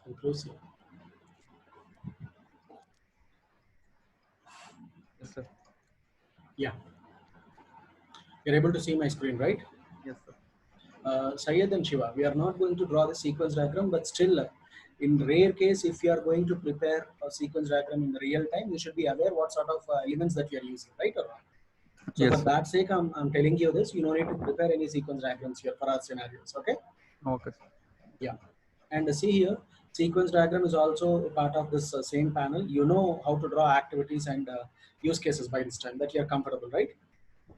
Inclusive. Yes, sir. Yeah. You're able to see my screen, right? Yes, sir. Syed and Shiva, we are not going to draw the sequence diagram, but still, in rare case, if you are going to prepare a sequence diagram in the real time, you should be aware what sort of elements that you are using, right or wrong. So for Yes, sir. that sake, I'm telling you this. You don't need to prepare any sequence diagrams here for our scenarios, okay? Okay, sir. Yeah. And see here, sequence diagram is also a part of this same panel. You know how to draw activities and use cases by this time that you are comfortable, right?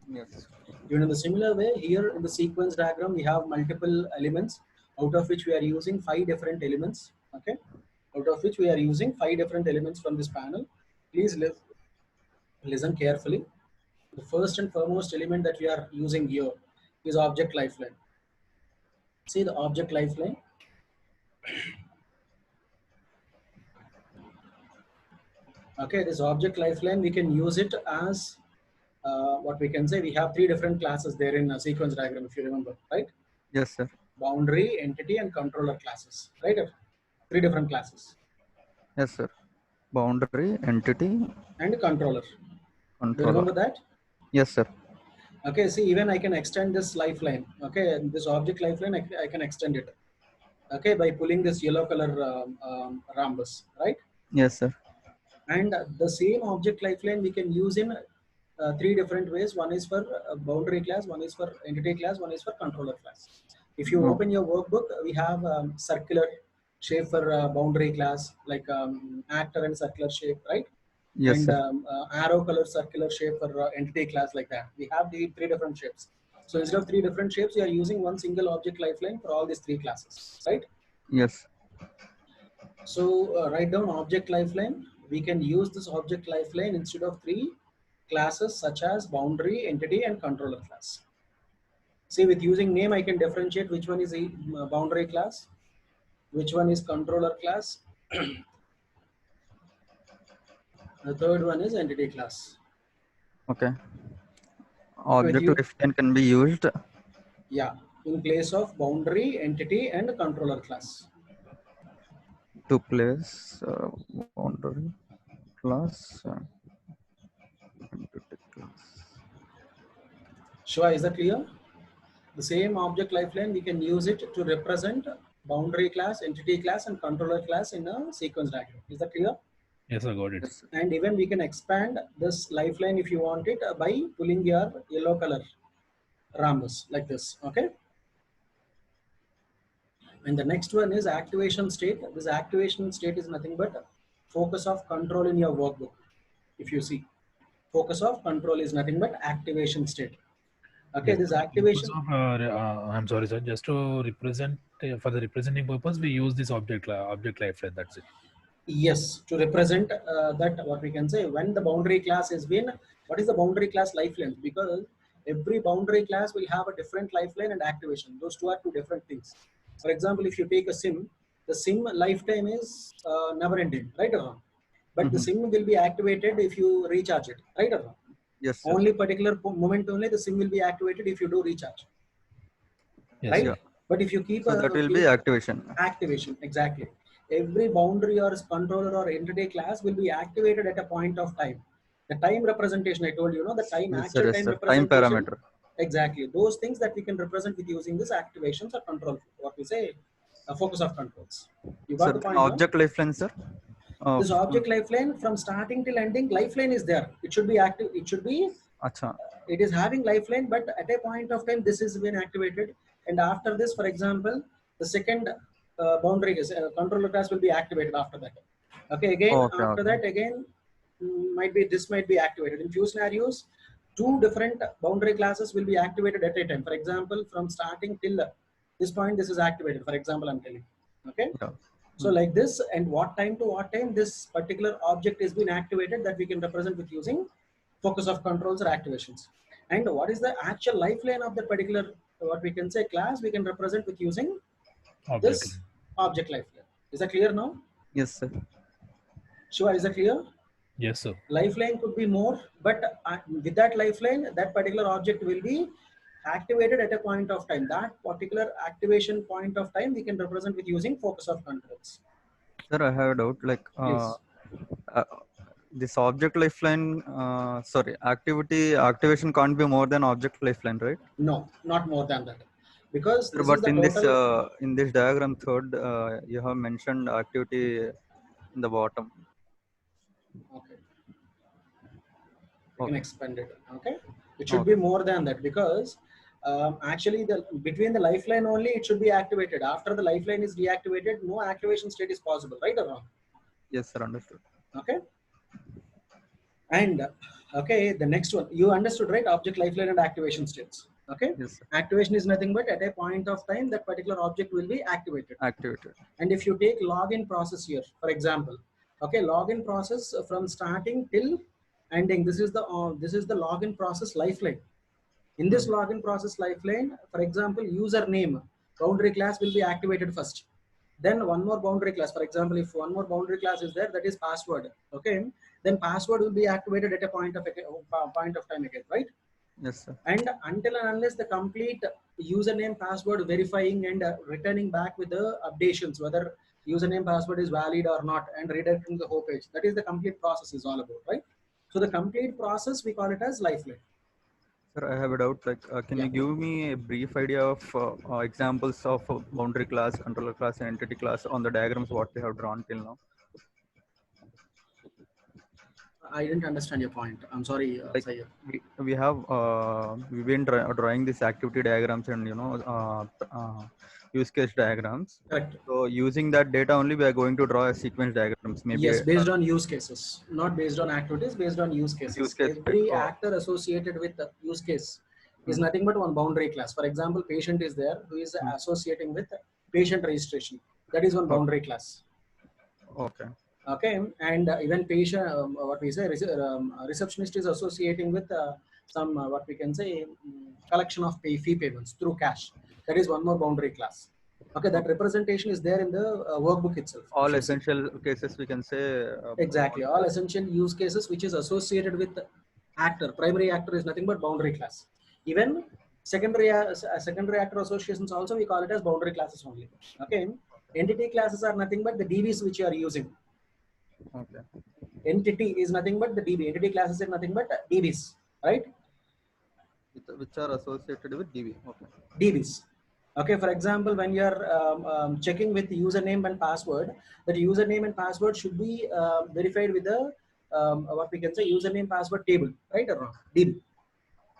Yes. Even in the similar way, here in the sequence diagram, we have multiple elements, out of which we are using 5 different elements. Okay, out of which we are using 5 different elements from this panel. Please listen carefully. The first and foremost element that we are using here is object lifeline. See the object lifeline. Okay, this object lifeline, we can use it as what we can say. We have 3 different classes there in a sequence diagram, if you remember, right? Yes, sir. Boundary, entity, and controller classes, right? 3 different classes. Yes, sir. Boundary, entity, And controller. Do you controller. remember that? Yes, sir. Okay, see, even I can extend this lifeline. Okay, and this object lifeline, I can extend it. Okay, by pulling this yellow color rhombus, right? Yes, sir. And the same object lifeline we can use in 3 different ways. One is for boundary class, one is for entity class, one is for controller class. If you No. open your workbook, we have circular shape for boundary class, like actor and circular shape, right? Yes, And sir. arrow color circular shape for entity class, like that. We have the 3 different shapes. So instead of 3 different shapes, we are using one single object lifeline for all these 3 classes, right? Yes. So write down object lifeline. We can use this object lifeline instead of 3 classes such as boundary, entity, and controller class. See, with using name, I can differentiate which one is a boundary class, which one is controller class. The third one is entity class. Okay. Okay, with Object you, lifeline can be used yeah, in place of boundary, entity, and controller class. to place boundary class, entity class. Shiva, is that clear? The same object lifeline, we can use it to represent boundary class, entity class, and controller class in a sequence diagram. Is that clear? Yes, I got it. Yes, sir. And even we can expand this lifeline if you want it by pulling your yellow color rhombus like this. Okay. And the next one is activation state. This activation state is nothing but focus of control in your workbook. If you see, focus of control is nothing but activation state. Okay, Yes. this Purpose activation. of, I'm sorry, sir. Just to represent for the representing purpose, we use this object lifeline. That's it. Yes, to represent that, what we can say, when the boundary class is been, what is the boundary class lifeline? Because every boundary class will have a different lifeline and activation. Those two are 2 different things. For example, if you take a SIM, the SIM lifetime is never ending, right or wrong? But the SIM will be activated if you recharge it, right or wrong? Yes, sir. Only particular moment only the SIM will be activated if you do recharge, Yes, right? Yeah. sir. But if you keep So that will be activation. activation, exactly. Every boundary or controller or entity class will be activated at a point of time. The time representation, I told you, the time, Yes, sir. actual Yes, time sir. Time representation, parameter. exactly. Those things that we can represent with using this activations or control, what we say, a focus of controls. You got Sir, the then point, no? object lifeline, sir. This object lifeline from starting till ending, lifeline is there. It should be active. It should be, Acha. it is having lifeline, but at a point of time, this is been activated. And after this, for example, the second boundary is controller class will be activated after that. Okay, again, Okay, after okay. that, again, this might be activated. In few scenarios, 2 different boundary classes will be activated at a time. For example, from starting till this point, this is activated. For example, I'm telling. Okay. Yeah. So like this, and what time to what time this particular object is being activated, that we can represent with using focus of controls or activations. And what is the actual lifeline of that particular, what we can say, class, we can represent with using Object this line. object lifeline. Is that clear now? Yes, sir. Shiva, is that clear? Yes, sir. Lifeline could be more, but with that lifeline, that particular object will be activated at a point of time. That particular activation point of time, we can represent with using focus of controls. Sir, I have a doubt. Like, Please. uh, this object lifeline, sorry, activation can't be more than object lifeline, right? No, not more than that, because Sir, this is but the total. in this diagram third, you have mentioned activity in the bottom. Okay, we can Okay. expand it. Okay, it should be Okay. more than that, because actually the between the lifeline only it should be activated. After the lifeline is deactivated, no activation state is possible, right or wrong? Yes, sir. Understood. Okay, and okay, the next one you understood, right? Object lifeline and activation states. Okay, Yes, sir. activation is nothing but at a point of time that particular object will be activated. Activated. And if you take login process here, for example, okay, login process from starting till ending, this is the login process lifeline. In this login process lifeline, for example, username boundary class will be activated first. Then one more boundary class, for example, if one more boundary class is there, that is password. Okay, then password will be activated at a point of time again, right? Yes, sir. And until and unless the complete username password verifying and returning back with the updations, whether username password is valid or not, and redirecting the whole page, that is the complete process is all about, right? So the complete process we call it as lifeline. Sir, I have a doubt. Like, can Yeah. you give me a brief idea of examples of boundary class, controller class, and entity class on the diagrams what we have drawn till now? I didn't understand your point. I'm sorry, Like, Sayyid. we've been drawing these activity diagrams and use case diagrams. Correct. So using that data only, we are going to draw a sequence diagrams. Maybe Yes, based on use cases, not based on activities, based on use use cases. case. Every Oh, actor associated with the use case is mm, nothing but one boundary class. For example, patient is there who is mm. associating with patient registration. That is one Oh, boundary class. okay. Okay, and even patient, what we say, receptionist is associating with some what we can say collection of fee payments through cash. That is one more boundary class. Okay, that Okay. representation is there in the workbook itself. If All you see. essential cases we can say. Exactly. All essential use cases which is associated with actor. Primary actor is nothing but boundary class. Even secondary actor associations also we call it as boundary classes only. Okay. Entity classes are nothing but the DBs which you are using. Okay. Entity is nothing but the DB. Entity classes are nothing but DBs, right? Which are associated with DB. Okay. DBs. Okay, for example, when you're checking with username and password, that username and password should be verified with the what we can say username password table, right or wrong? DB.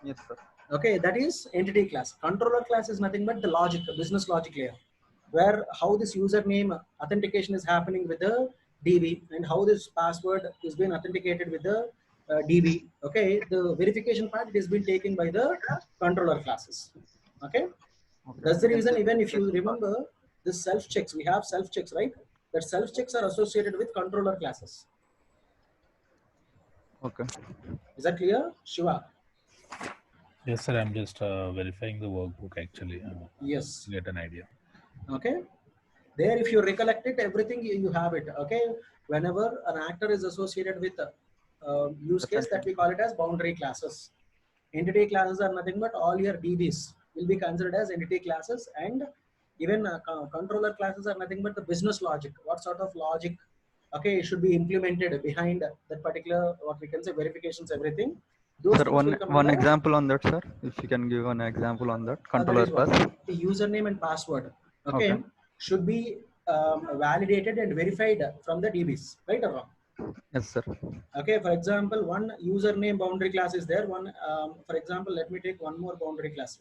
Yes, sir. Okay, that is entity class. Controller class is nothing but the logic, business logic layer, where how this username authentication is happening with the DB and how this password is being authenticated with the DB. Okay, the verification part it has been taken by the controller classes. Okay. Okay. That's We the can reason, say even if you verification part. remember the self checks, we have self checks, right? That self checks are associated with controller classes. Okay. Is that clear, Shiva? Yes, sir. I'm just verifying the workbook actually Yes. to get an idea. Okay. There, if you recollect it, everything you have it. Okay. Whenever an actor is associated with a use case, that we call it as boundary classes. Entity classes are nothing but all your DBs will be considered as entity classes, and even controller classes are nothing but the business logic. What sort of logic, okay, should be implemented behind that particular what we can say verifications, everything. Those Sir, things will come one under example on that, sir. If you can give an example on that that controller is what class. the username and password. Okay, Okay. should be validated and verified from the DBs, right or wrong? Yes, sir. Okay, for example, one username boundary class is there. One, for example, let me take one more boundary class.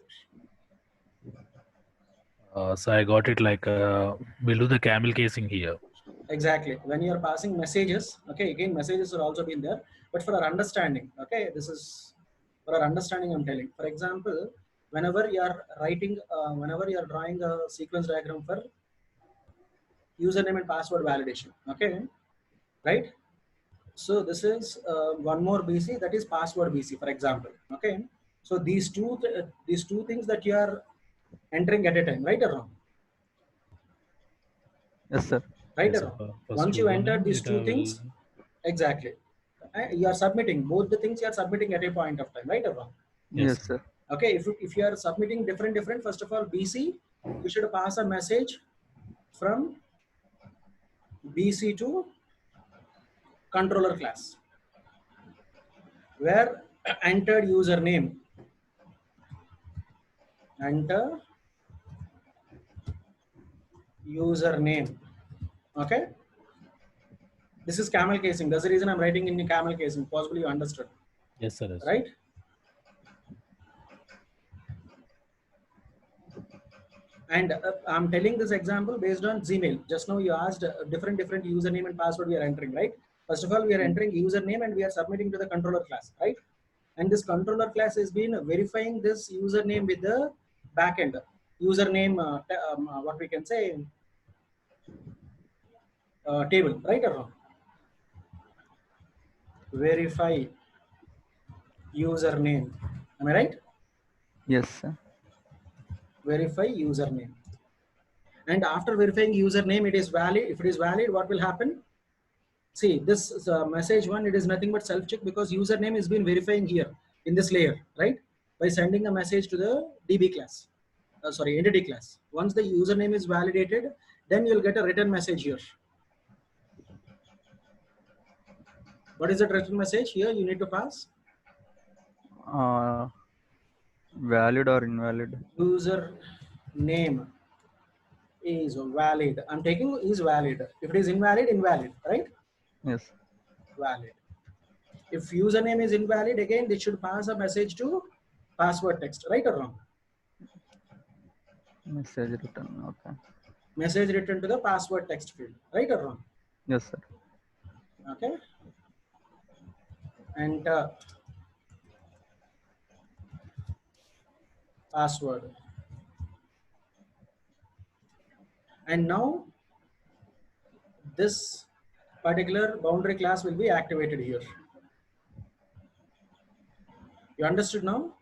So I got it like we'll do the camel casing here. Exactly. When you are passing messages, okay, again, messages are also been there, but for our understanding, okay, this is for our understanding, I'm telling. For example, whenever you are writing, whenever you are drawing a sequence diagram for username and password validation, okay, right? So this is one more BC, that is password BC, for example, okay. So these two things that you are entering at a time, right or wrong? Yes, sir. Right Yes, or sir. wrong? First Once you enter username, these data two will. things, exactly, you are submitting both the things you are submitting at a point of time, right or wrong? Yes, Yes, sir. sir. Okay, if you are submitting different, first of all, BC, you should pass a message from BC to controller class, where entered username, enter username. Okay, this is camel casing. That's the reason I'm writing in camel casing. Possibly you understood, Yes, sir. Yes, sir. right? And I'm telling this example based on Gmail. Just now you asked different username and password we are entering, right? First of all, we are entering username and we are submitting to the controller class, right? And this controller class has been verifying this username with the backend username, what we can say, table, right or wrong? Verify username. Am I right? Yes, sir. Verify username. And after verifying username, it is valid. If it is valid, what will happen? See, this is, message one, it is nothing but self-check because username is been verifying here in this layer, right? By sending a message to the DB class, entity class. Once the username is validated, then you'll get a written message here. What is that written message here? You need to pass Valid or invalid? user name is valid. I'm taking is valid. If it is invalid, invalid, right? Yes. Valid. If username is invalid, again, they should pass a message to password text, right or wrong? Message written. Okay. Message written to the password text field, right or wrong? Yes, sir. Okay. And password. And now this particular boundary class will be activated here. You understood now?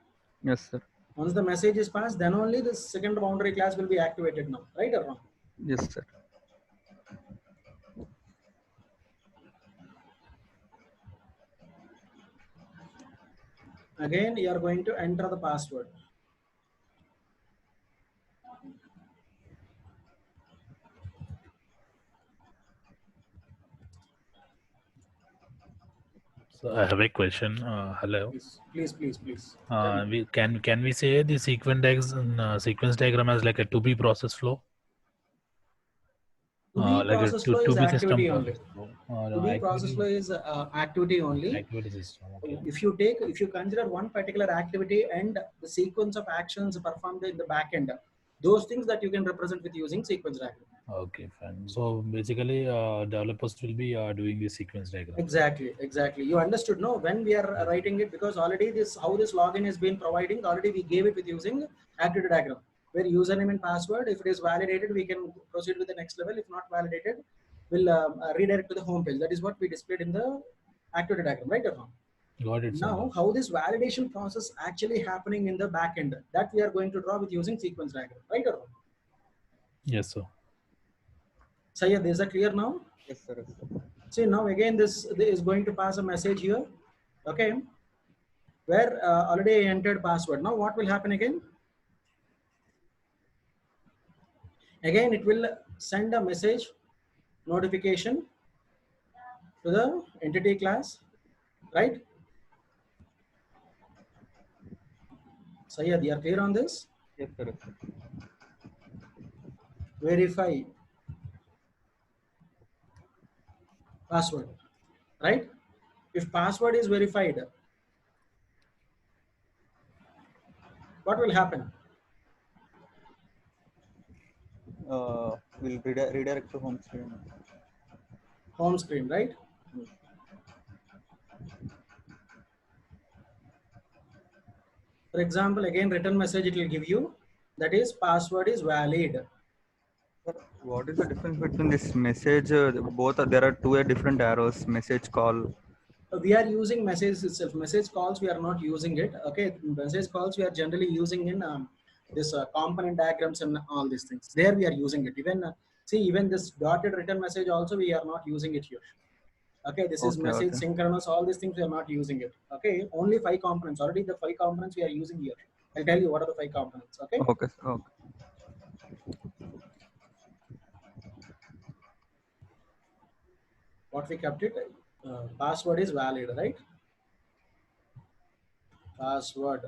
Yes, sir. Once the message is passed, then only the second boundary class will be activated now, right or wrong? Yes, sir. Again, you are going to enter the password. So I have a question. Hello. Please. We can we say the sequence diagram as like a to be process flow? To be Like a process flow is to be system activity only. process flow. To be process flow is activity only. Activity system. Okay. If you consider one particular activity and the sequence of actions performed in the back end, those things that you can represent with using sequence diagram. Okay, fine. So basically, developers will be doing the sequence diagram. Exactly. You understood, no? When we are writing it, because already how this login has been providing, already we gave it with using activity diagram, where username and password, if it is validated, we can proceed with the next level. If not validated, we'll redirect to the home page. That is what we displayed in the activity diagram, right or wrong? Got it. Now, how this validation process actually happening in the back end, that we are going to draw with using sequence diagram, right or wrong? Yes, sir. Sayyad, is that clear now? Yes, sir. Yes, sir. See, now again, this is going to pass a message here, okay, where already I entered password. Now what will happen again? Again, it will send a message notification to the entity class, right? Sayyad, you are clear on this? Yes, sir. Yes, sir. Verify password, right? If password is verified, what will happen? We'll redirect to home screen. Home screen, right? Yes. For example, again, written message it will give you, that is password is valid. Sir, what is the difference between this message? There are two different arrows. Message call. We are using message itself. Message calls, we are not using it. Okay, message calls we are generally using in this component diagrams and all these things. There we are using it. Even even this dotted written message also we are not using it here. Okay, this is message synchronous. All these things we are not using it. Okay, only 5 components. Already the 5 components we are using here. I'll tell you what are the 5 components. Okay. Okay. Okay. what we kept it, password is valid, right? Password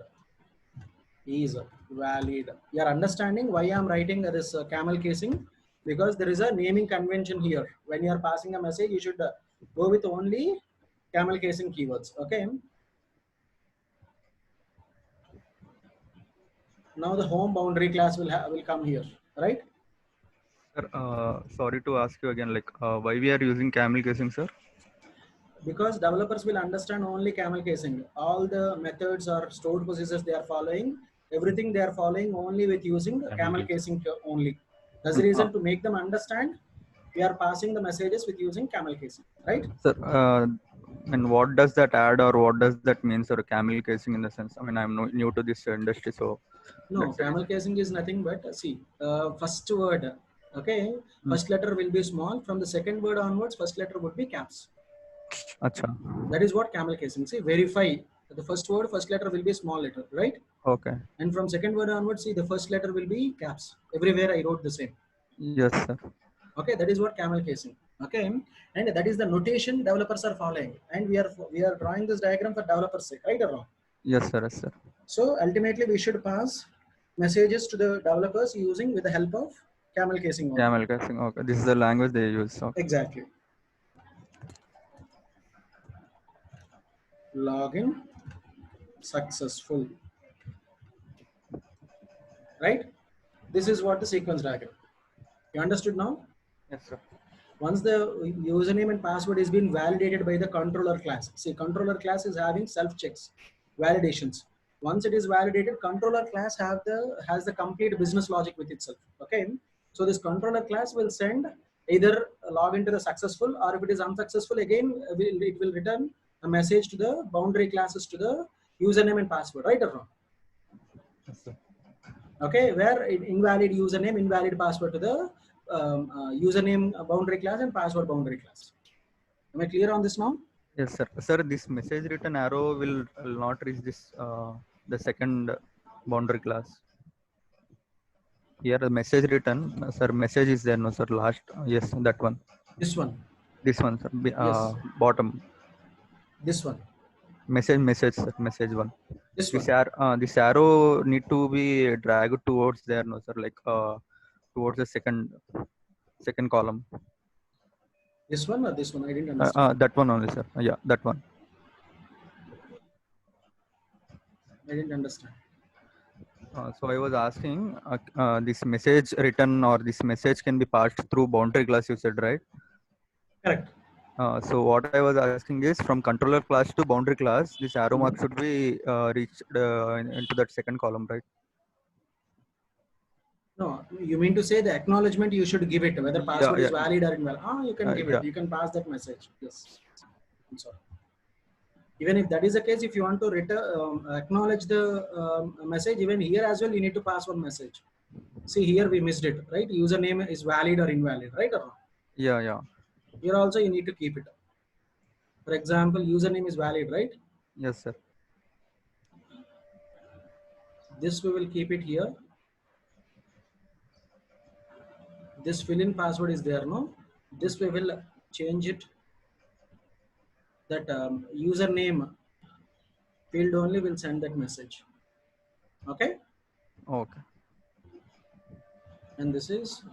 is valid. You are understanding why I am writing this camel casing? Because there is a naming convention here. When you are passing a message, you should go with only camel casing keywords. Okay. Now the home boundary class will come here, right? Sir, sorry to ask you again, like why we are using camel casing, sir? Because developers will understand only camel casing. All the methods or stored procedures they are following, everything they are following only with using camel casing only. That's the reason to make them understand. We are passing the messages with using camel casing, right? Sir, and what does that add, or what does that mean, sir? Camel casing in the sense, I mean, I'm new to this industry, so. No, camel casing is nothing but see, first word, okay, first letter will be small. From the second word onwards, first letter would be caps. Acha. That is what camel casing. See, verify the first word, first letter will be small letter, right? Okay. And from second word onwards, see the first letter will be caps. Everywhere I wrote the same. Yes, sir. Okay, that is what camel casing. Okay, and that is the notation developers are following, and we are drawing this diagram for developers' sake, right or wrong? Yes, sir. Yes, sir. So ultimately, we should pass messages to the developers using with the help of camel casing. Only. Camel casing. Okay, this is the language they use. Okay. Exactly. Login successful. Right? This is what the sequence diagram. You understood now? Yes, sir. Once the username and password is being validated by the controller class. See, controller class is having self checks, validations. Once it is validated, controller class has the complete business logic with itself. Okay. So this controller class will send either log into the successful, or if it is unsuccessful, again it will return a message to the boundary classes to the username and password, right or wrong? Yes, sir. Okay, where invalid username, invalid password to the username boundary class and password boundary class. Am I clear on this now? Yes, sir. Sir, this message return arrow will not reach this the second boundary class. Here the message return, sir. Message is there, no, sir. Last, yes, that one. This one. This one, sir. Yes. Bottom. This one. Message, sir. Message one. This this arrow need to be dragged towards there, no, sir. Like towards the second column. This one or this one? I didn't understand. That one only, sir. Yeah, that one. I didn't understand. So I was asking, this message return or this message can be passed through boundary class, you said, right? Correct. So what I was asking is, from controller class to boundary class, this arrow mark should be reached into that second column, right? No, you mean to say the acknowledgement you should give it, whether password is valid or invalid. You can give it. You can pass that message. Yes. I'm sorry. Even if that is the case, if you want to return, acknowledge the message, even here as well, you need to pass one message. See, here we missed it, right? Username is valid or invalid, right or wrong? Yeah, yeah. Here also you need to keep it. For example, username is valid, right? Yes, sir. This we will keep it here. This fill-in password is there, no? This we will change it. That username field only will send that message. Okay? Okay. And this is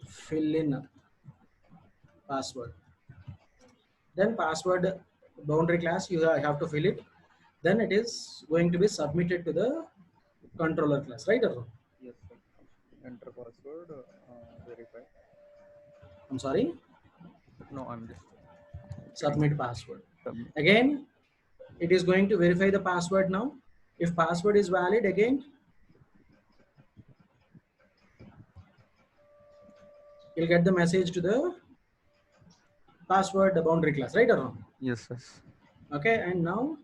fill-in password. Then password boundary class, you have to fill it. Then it is going to be submitted to the controller class, right? Or yes, sir. Enter password, verify. I'm sorry? No, I'm just submit password. Submit. Again, it is going to verify the password now. If password is valid, again, you'll get the message to the password boundary class, right or wrong? Yes, yes. Okay, and now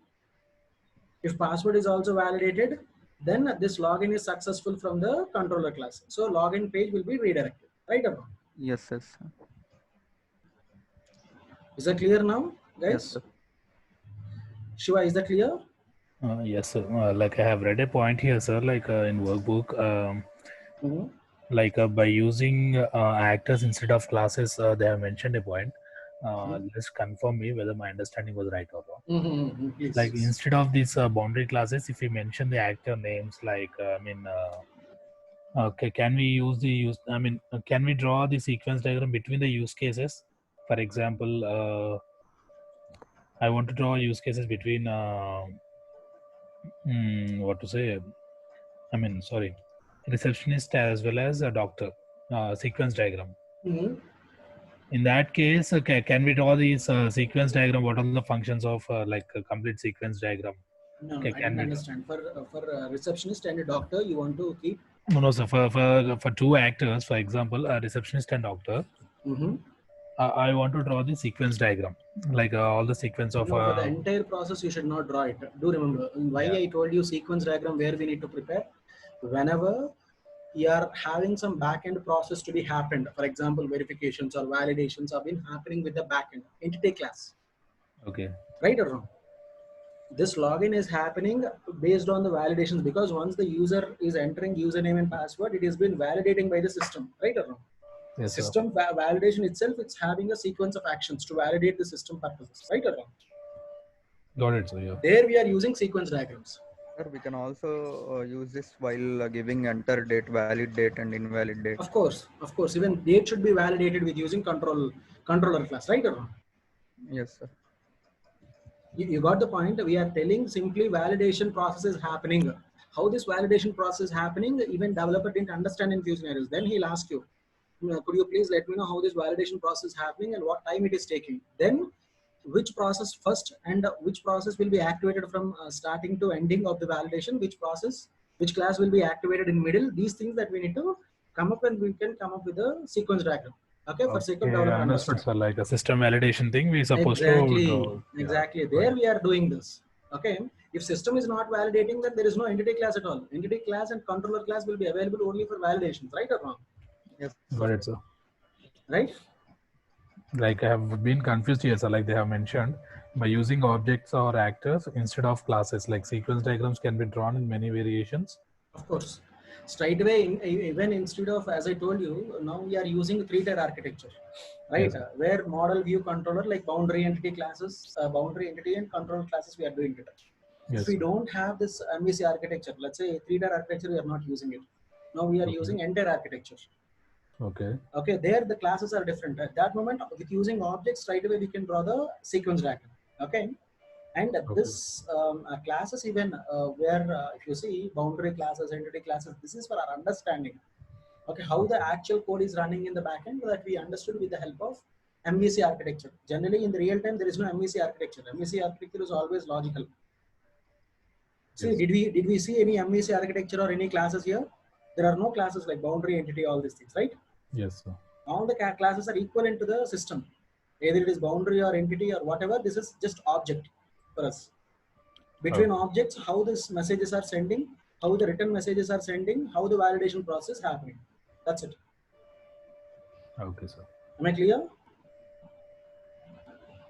if password is also validated, then this login is successful from the controller class. So login page will be redirected, right or wrong? Yes, yes. Is that clear now, guys? Yes, sir. Shiva, is that clear? Yes, sir. Like I have read a point here, sir, like in workbook, like by using actors instead of classes, they have mentioned a point. Just confirm me whether my understanding was right or wrong. Please. Like instead of these boundary classes, if we mention the actor names, like okay, can we can we draw the sequence diagram between the use cases? For example, I want to draw use cases between what to say? Sorry, receptionist as well as a doctor. Sequence diagram. In that case, can we draw these sequence diagram? What are the functions of like a complete sequence diagram? No, Okay, I didn't understand. For receptionist and a doctor, you want to keep? No, sir. For two actors, for example, a receptionist and doctor, I want to draw the sequence diagram, like all the sequence of. No, for the entire process, you should not draw it. Do remember why I told you sequence diagram where we need to prepare. Whenever you are having some backend process to be happened, for example, verifications or validations have been happening with the backend entity class. Okay. Right or wrong? This login is happening based on the validations, because once the user is entering username and password, it has been validating by the system, right or wrong? Yes, the system validation itself, it's having a sequence of actions to validate the system purposes, right or wrong? Got it, sir. Yeah. There we are using sequence diagrams. Sir, we can also use this while giving enter date, valid date, and invalid date. Of course. Even date should be validated with using controller class, right or wrong? Yes, sir. You got the point. We are telling simply validation process is happening. How this validation process is happening, even developer didn't understand in few scenarios. Then he'll ask you, could you please let me know how this validation process is happening and what time it is taking? Then which process first and which process will be activated from starting to ending of the validation, which class will be activated in middle, these things that we need to come up, and we can come up with a sequence diagram. Okay, for sake of developer understood, sir. Like a system validation thing, we supposed exactly, to do. Exactly. There we are doing this. Okay. If system is not validating, then there is no entity class at all. Entity class and controller class will be available only for validations, right or wrong? Yes. Got it, sir. Right? Like I have been confused here, sir. Like they have mentioned, by using objects or actors instead of classes, like sequence diagrams can be drawn in many variations. Of course. Straight away, even instead of, as I told you, now we are using 3-tier architecture, right? Yes. Where model view controller, like boundary entity classes, boundary entity and control classes, we are doing it. Yes. If we don't have this MVC architecture, let's say 3-tier architecture, we are not using it. Now we are using entire architecture. Okay. Okay, there the classes are different. At that moment, with using objects, right away we can draw the sequence diagram. Okay. And this classes, even where if you see boundary classes, entity classes, this is for our understanding. Okay, how the actual code is running in the backend, that we understood with the help of MVC architecture. Generally, in the real time, there is no MVC architecture. MVC architecture is always logical. See, yes. Did we see any MVC architecture or any classes here? There are no classes like boundary, entity, all these things, right? Yes, sir. All the classes are equivalent to the system. Either it is boundary or entity or whatever, this is just object for us. Between objects, how these messages are sending, how the written messages are sending, how the validation process is happening. That's it. Okay, sir. Am I clear?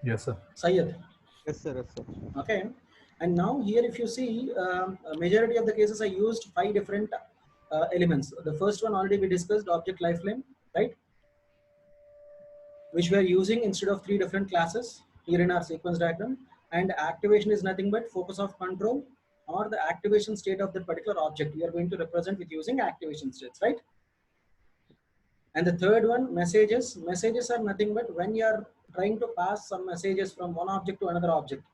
Yes, sir. Syed. Yes, sir. Yes, sir. Okay. And now here, if you see, majority of the cases I used 5 different elements. The first one already we discussed, object lifeline, right? Which we are using instead of 3 different classes here in our sequence diagram. And activation is nothing but focus of control or the activation state of the particular object we are going to represent with using activation states, right? And the third one, messages. Messages are nothing but when you are trying to pass some messages from one object to another object,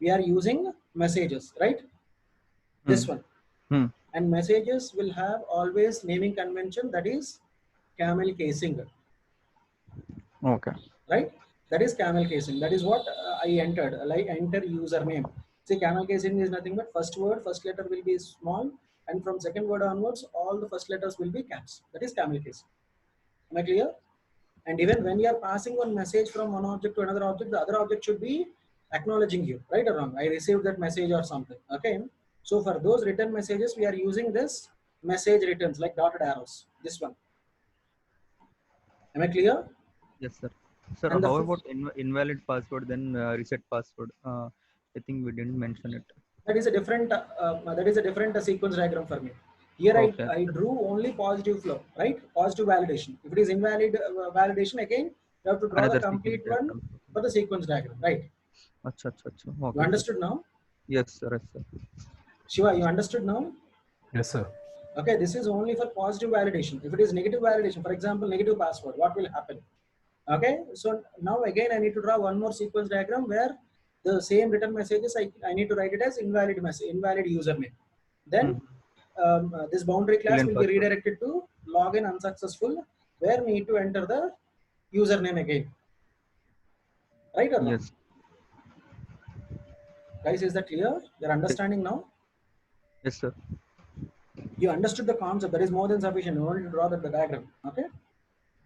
we are using messages, right? This one. And messages will have always naming convention, that is camel casing. Okay. Right? That is camel casing. That is what I entered. Like enter username. See, camel casing is nothing but first word, first letter will be small, and from second word onwards, all the first letters will be caps. That is camel casing. Am I clear? And even when you are passing one message from one object to another object, the other object should be acknowledging you, right or wrong? I received that message or something. Okay. So for those written messages, we are using this message returns like dotted arrows. This one. Am I clear? Yes, sir. Sir, how about invalid password, then reset password? I think we didn't mention it. That is a different sequence diagram for me. Here I drew only positive flow, right? Positive validation. If it is invalid validation, again you have to draw the complete one for the sequence diagram, right? Acha, acha, acha. You Okay, sir. understood now? Yes, sir. Yes, sir. Shiva, you understood now? Yes, sir. Okay, this is only for positive validation. If it is negative validation, for example, negative password, what will happen? Okay, so now again I need to draw one more sequence diagram where the same return messages I need to write it as invalid message, invalid username. Then this boundary class Boolean will be password. redirected to login unsuccessful, where we need to enter the username again. Right or wrong? Yes. Guys, is that clear? You're understanding now? Yes, sir. You understood the concept. That is more than sufficient. You only to draw the diagram. Okay.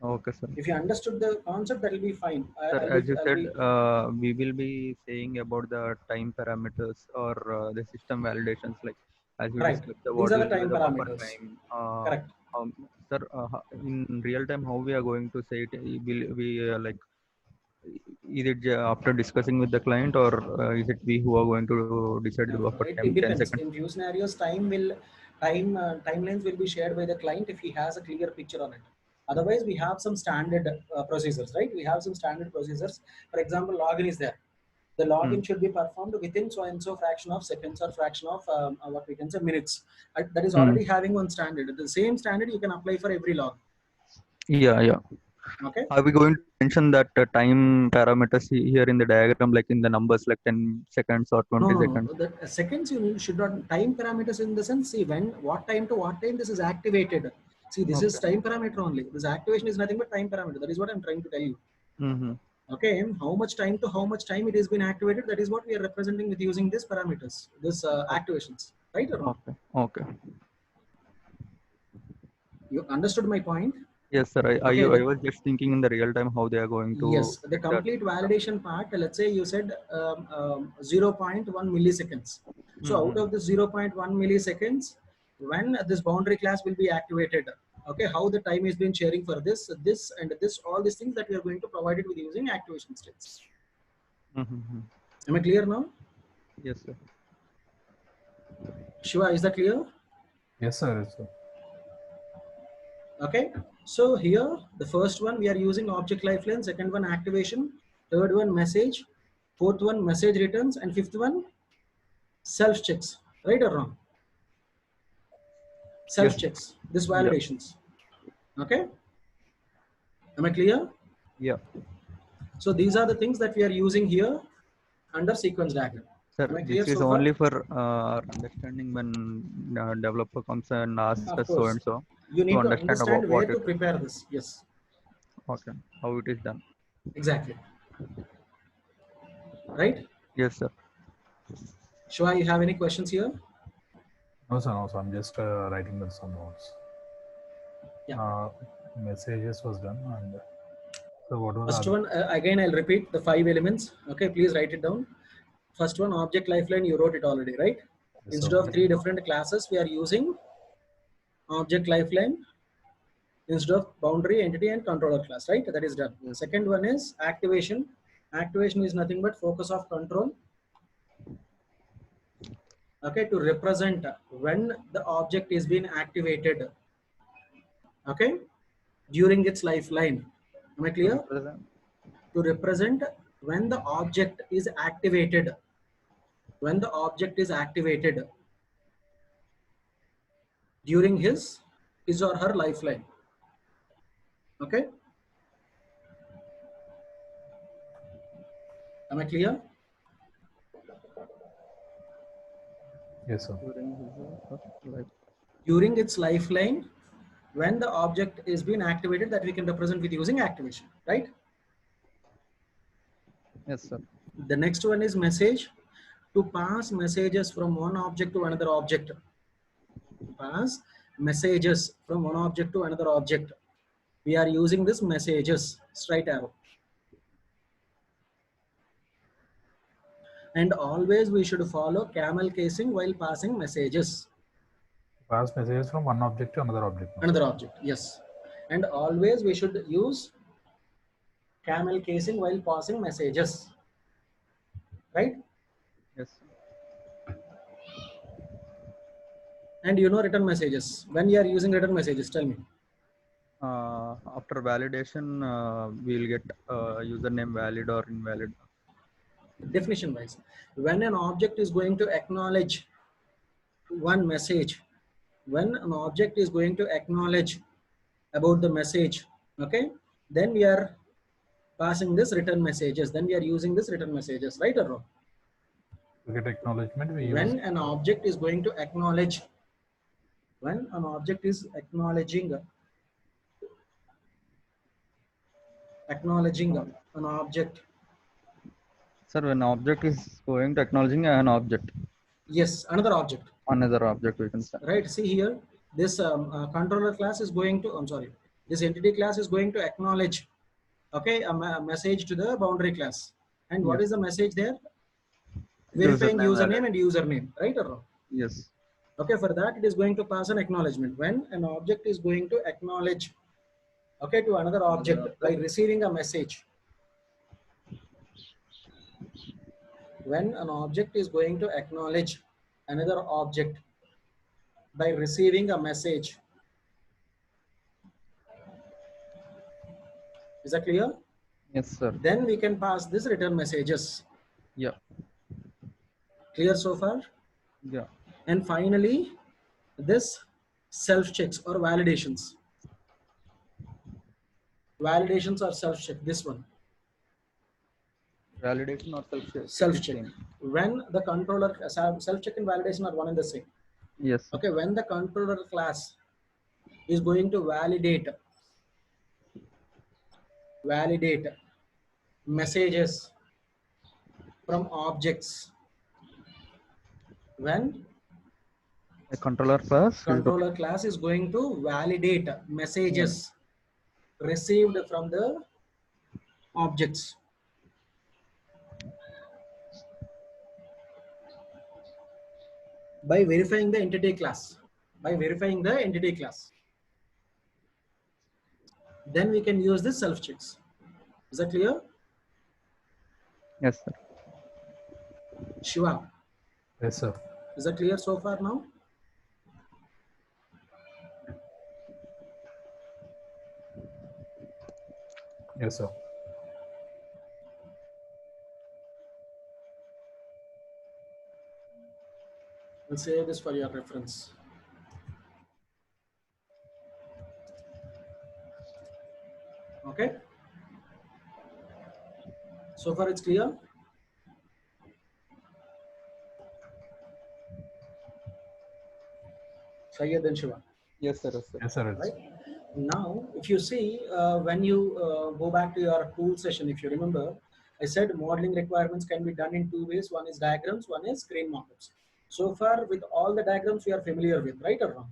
Okay, sir. If you understood the concept, that will be fine. Sir, as you I'll said, be we will be saying about the time parameters or the system validations, like as you right. discussed, These what are the will be time the buffer parameters. time. Correct. Sir, in real time, how we are going to say it? Will we like? Is it after discussing with the client, or is it we who are going to decide the No, buffer it time? 10 depends. seconds. In few scenarios, timelines will be shared by the client if he has a clear picture on it. Otherwise, we have some standard procedures, right? We have some standard procedures. For example, login is there. The login should be performed within so and so fraction of seconds or fraction of what we can say minutes. That is already having one standard. The same standard you can apply for every log. Yeah, yeah. Okay. Are we going to mention that time parameters here in the diagram, like in the numbers, like 10 seconds or 20 No. seconds? The seconds you should not time parameters in the sense. See when what time to what time this is activated. See this is Okay. time parameter only. This activation is nothing but time parameter. That is what I'm trying to tell you. Mm-hmm. Okay, how much time to how much time it has been activated, that is what we are representing with using these parameters, this activations, right or wrong? Okay. Okay. You understood my point? Yes, sir. Okay, I was just thinking in the real time how they are going to yes, the check that. complete validation part, let's say you said 0.1 milliseconds. So out of the 0.1 milliseconds, when this boundary class will be activated, okay, how the time is been sharing for this and this, all these things that we are going to provide it with using activation states. Mm-hmm. Am I clear now? Yes, sir. Shiva, is that clear? Yes, sir. Yes, sir. Okay, so here the first one we are using object lifeline, second one activation, third one message, fourth one message returns, and fifth one self checks. Right or wrong? Self Yes. checks, this Yeah. validations. Okay, am I clear? Yeah. So these are the things that we are using here under sequence diagram. Sir, Am I clear this is so far? only for our understanding when developer comes and asks Of us so course, and so you to need to understand about understand where what to it is. prepare this. Yes, Okay. How it is done. exactly. Right? Yes, sir. Shiva, you have any questions here? No, sir. No, sir. I'm just writing down some notes. Yeah. Messages was done, and so what was First the one, again, I'll repeat the 5 elements. Okay, please write it down. First one, object lifeline, you wrote it already, right? Yes, Instead sir. of 3 different classes, we are using object lifeline instead of boundary, entity, and controller class, right? That is done. Yes. Second one is activation. Activation is nothing but focus of control. Okay, to represent when the object is being activated. Okay, during its lifeline. Am I clear? To represent when the object is activated. When the object is activated during his or her lifeline. Okay, am I clear? Yes, sir. During its lifeline, when the object is being activated, that we can represent with using activation, right? Yes, sir. The next one is message. To pass messages from one object to another object. To pass messages from one object to another object, we are using this messages, straight arrow. And always we should follow camel casing while passing messages. Pass messages from one object to another object. Another object, yes. And always we should use camel casing while passing messages, right? Yes. And you know return messages. When you are using return messages, tell me. After validation, we'll get username valid or invalid. Definition wise, when an object is going to acknowledge one message, when an object is going to acknowledge about the message, okay, then we are passing this return messages, then we are using this return messages, right or wrong? To get acknowledgement, we When use an object is going to acknowledge, when an object is acknowledging an object. Sir, when object is going to acknowledging an object, Yes, another object. another object we can say. Right, see here, this controller class is going to, this entity class is going to acknowledge, okay, a message to the boundary class. And what Yes. is the message there? Verifying username valid. and username, right or wrong? Yes. Okay, for that it is going to pass an acknowledgement. When an object is going to acknowledge, okay, to another object by receiving a message. When an object is going to acknowledge another object by receiving a message. Is that clear? Yes, sir. Then we can pass this return messages. Yeah. Clear so far? Yeah. And finally, this self checks or validations. Validations or self check, this one. Validation or self-check? Self-check. When the controller, self-check and validation are one and the same. Yes. Okay, when the controller class is going to validate messages from objects, when A controller class is going to validate messages received from the objects. By verifying the entity class. Then we can use this self checks. Is that clear? Yes, sir. Shiva, yes, sir. is that clear so far now? Yes, sir. We'll save this for your reference. Okay. So far it's clear? Sayyid and Shiva. Yes, sir. Yes, sir. Yes, sir. Right? Now, if you see, when you go back to your tool session, if you remember, I said modeling requirements can be done in two ways. One is diagrams, one is screen mockups. So far, with all the diagrams we are familiar with, right or wrong?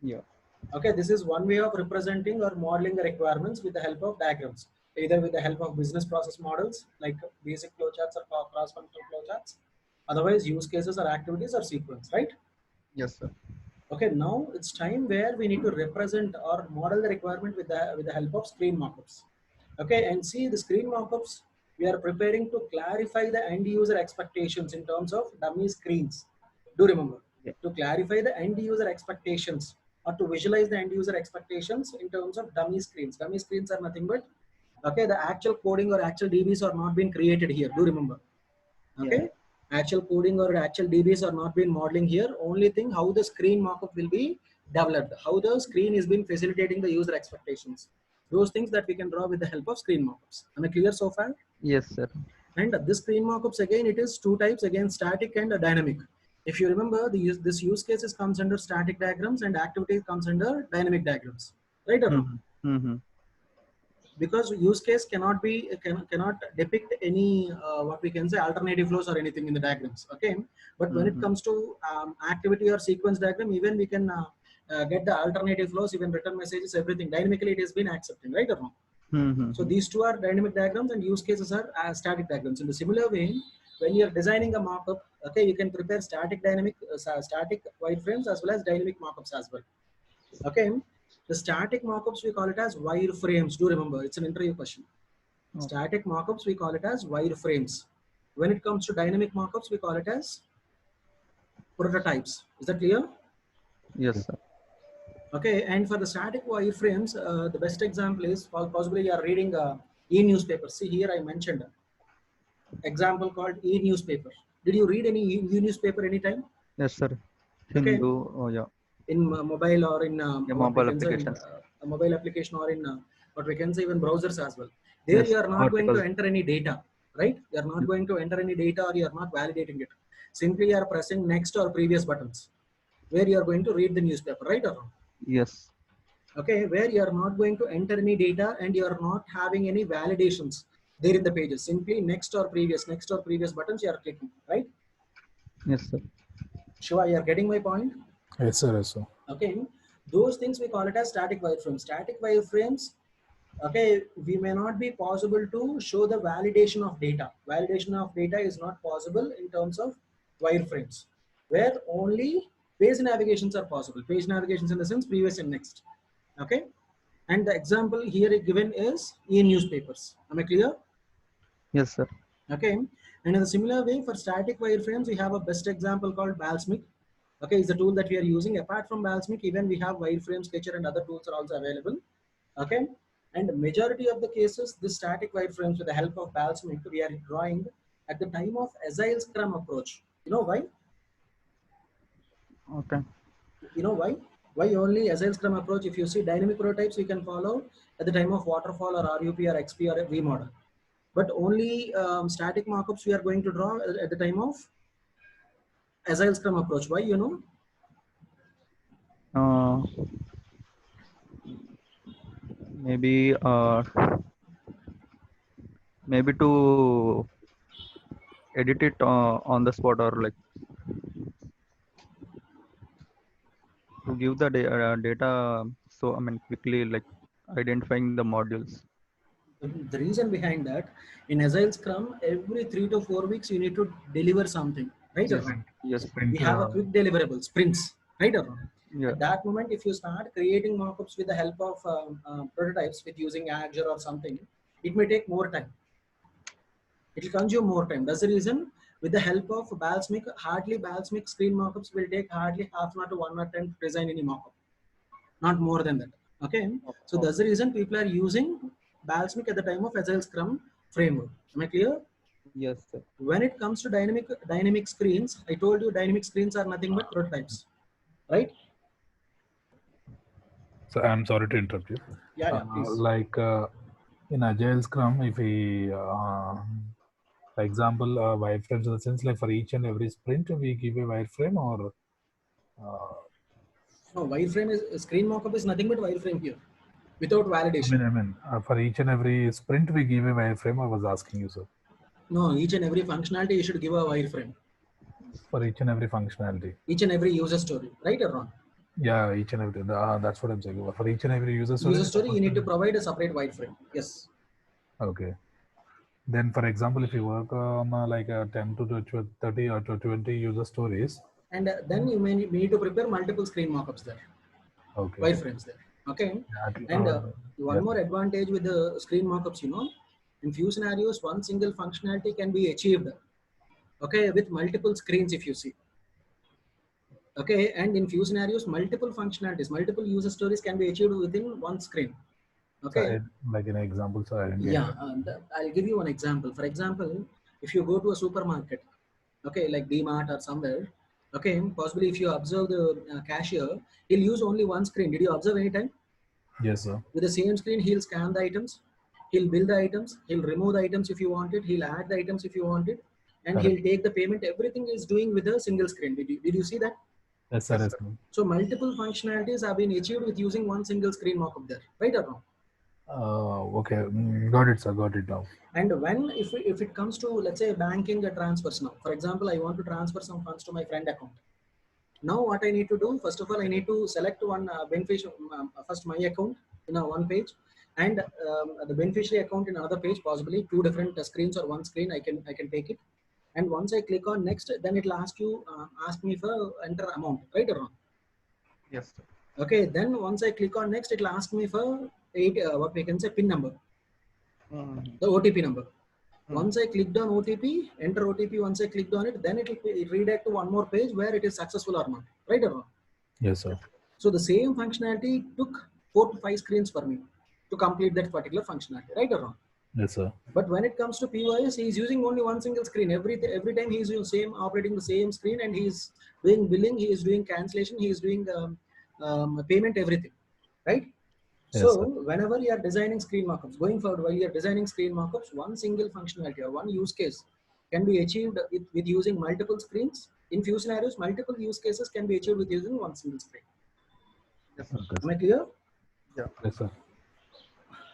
Yeah. Okay, this is one way of representing or modeling the requirements with the help of diagrams, either with the help of business process models like basic flowcharts or cross-functional flowcharts. Otherwise, use cases or activities or sequence, right? Yes, sir. Okay, now it's time where we need to represent or model the requirement with the help of screen mockups. Okay, and see the screen mockups, we are preparing to clarify the end user expectations in terms of dummy screens. Do remember, to clarify the end user expectations or to visualize the end user expectations in terms of dummy screens. Dummy screens are nothing but, okay, the actual coding or actual DBs are not being created here. Do remember, okay? Actual coding or actual DBs are not been modeling here. Only thing, how the screen mockup will be developed, how the screen is been facilitating the user expectations. Those things that we can draw with the help of screen mockups. Am I clear so far? Yes, sir. And this screen mockups, again, it is two types, again, static and dynamic. If you remember, this use cases comes under static diagrams and activity comes under dynamic diagrams, right or wrong? Mm-hmm. Because use case cannot depict any what we can say alternative flows or anything in the diagrams, okay? But when it comes to activity or sequence diagram, even we can get the alternative flows, even return messages, everything dynamically it has been accepting, right or wrong? So these two are dynamic diagrams and use cases are static diagrams. In the similar way, when you are designing a markup, okay, you can prepare static wireframes as well as dynamic markups as well, okay? The static markups, we call it as wireframes. Do remember, it's an interview question. Static markups, we call it as wireframes. When it comes to dynamic markups, we call it as prototypes. Is that clear? Yes, sir. Okay, and for the static wireframes, the best example is possibly you are reading e-newspaper. See here I mentioned example called e-newspaper. Did you read any e-newspaper anytime? Yes, sir. Okay, Hindu. Oh, yeah. in mobile or in Yeah, what we mobile can say in applications. a mobile application or in what we can say even browsers as well. There Yes, you are not going to articles. enter any data, right? You are not going to enter any data or you are not validating it. Simply you are pressing next or previous buttons where you are going to read the newspaper, right or wrong? Yes. Okay, where you are not going to enter any data and you are not having any validations there in the pages. Simply next or previous buttons you are clicking, right? Yes, sir. Shiva, you are getting my point? Yes, sir. Yes, sir. Okay, those things we call it as static wireframes. Static wireframes, okay, we may not be possible to show the validation of data. Validation of data is not possible in terms of wireframes, where only page navigations are possible. Page navigations in the sense previous and next. Okay, and the example here given is e-newspapers. Am I clear? Yes, sir. Okay, and in a similar way for static wireframes, we have a best example called Balsamiq. Okay, it's the tool that we are using. Apart from Balsamiq, even we have wireframe sketcher and other tools are also available. Okay, and majority of the cases, this static wireframes with the help of Balsamiq, we are drawing at the time of Agile Scrum approach. You know why? Okay. You know why? Why only Agile Scrum approach? If you see dynamic prototypes, you can follow at the time of waterfall or RUP or XP or V model. But only static mockups we are going to draw at the time of Agile Scrum approach. Why? You know? Uh, maybe maybe to edit it on the spot, or like to give the data. So I mean quickly, like identifying the modules. The reason behind that, in Agile Scrum, every 3 to 4 weeks you need to deliver something, right or Yes. wrong? Yes. We Sprint. have a quick deliverable, sprints, right or wrong? Yeah. At that moment, if you start creating mockups with the help of prototypes with using Azure or something, it may take more time. It will consume more time. That's the reason with the help of Balsamiq, Balsamiq screen mockups will take hardly half an hour to 1 hour time to design any mockup, not more than that. Okay, so Okay. that's the reason people are using Balsamiq at the time of Agile Scrum framework. Am I clear? Yes, sir. When it comes to dynamic screens, I told you dynamic screens are nothing but prototypes, right? So I'm sorry to interrupt you. Yeah, please. Like in Agile Scrum, if we, for example, wireframes in the sense like for each and every sprint, we give a wireframe or. No, wireframe is screen mockup is nothing but wireframe here, without validation. I mean, for each and every sprint, we give a wireframe. I was asking you, sir. No, each and every functionality you should give a wireframe. For each and every functionality. Each and every user story, right or wrong? Yeah, each and every. That's what I'm saying. For each and every user story. User story, you need to provide a separate wireframe. Yes. Okay. Then, for example, if you work on like 10 to 30 or to 20 user stories. And then you may need to prepare multiple screen mockups there. Okay. Wireframes there. Okay. And one more advantage with the screen mockups, you know, in few scenarios, one single functionality can be achieved. Okay, with multiple screens if you see. Okay, and in few scenarios, multiple functionalities, multiple user stories can be achieved within one screen. Okay. So, like an example, so I didn't get Yeah, I'll give you an example. For example, if you go to a supermarket, okay, like DMart or somewhere, okay, possibly if you observe the cashier, he'll use only one screen. Did you observe any time? Yes, sir. With the same screen, he'll scan the items, he'll build the items, he'll remove the items if you want it, he'll add the items if you want it, and Correct. he'll take the payment. Everything is doing with a single screen. Did you see that? Yes, sir. Yes, sir. So multiple functionalities have been achieved with using one single screen mockup there, right or wrong? Okay, got it, sir. Got it now. And when if it comes to, let's say, banking transfers now, for example, I want to transfer some funds to my friend account. Now what I need to do, first of all, I need to select one beneficiary, first my account in a one page, and the beneficiary account in another page, possibly two different screens or one screen. I can take it, and once I click on next, then it'll ask me for enter amount, right or wrong? Yes, sir. Okay, then once I click on next, it'll ask me for what we can say PIN number, the OTP number. Once I clicked on OTP, enter OTP, once I clicked on it, then it will redirect to one more page where it is successful or not, right or wrong? Yes, sir. So the same functionality took 4 to 5 screens for me to complete that particular functionality, right or wrong? Yes, sir. But when it comes to POS, he is using only one single screen. Every time he is using operating the same screen, and he is doing billing, he is doing cancellation, he is doing payment, everything, right? Yes, So sir. whenever you are designing screen markups, going forward, while you are designing screen markups, one single functionality or one use case can be achieved with using multiple screens. In few scenarios, multiple use cases can be achieved with using one single screen. Yes, sir. Okay. Am I clear? Yes, sir.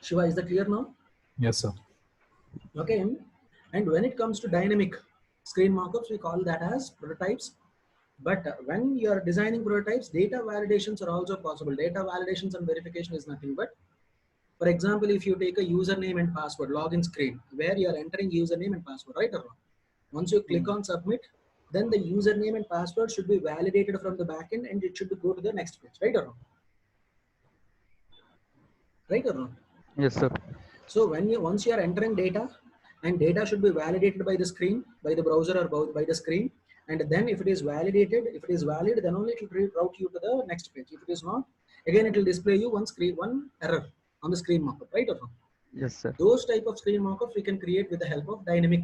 Shiva, is that clear now? Yes, sir. Okay. And when it comes to dynamic screen markups, we call that as prototypes. But when you are designing prototypes, data validations are also possible. Data validations and verification is nothing but, for example, if you take a username and password login screen where you are entering username and password, right or wrong? Once you click on submit, then the username and password should be validated from the backend and it should go to the next page, right or wrong? Right or wrong? Yes, sir. So once you are entering data, and data should be validated by the screen, by the browser or by the screen, and then if it is validated, if it is valid, then only it will route you to the next page. If it is not, again it will display you one error on the screen markup, right or wrong? Yes, sir. Those type of screen markups we can create with the help of dynamic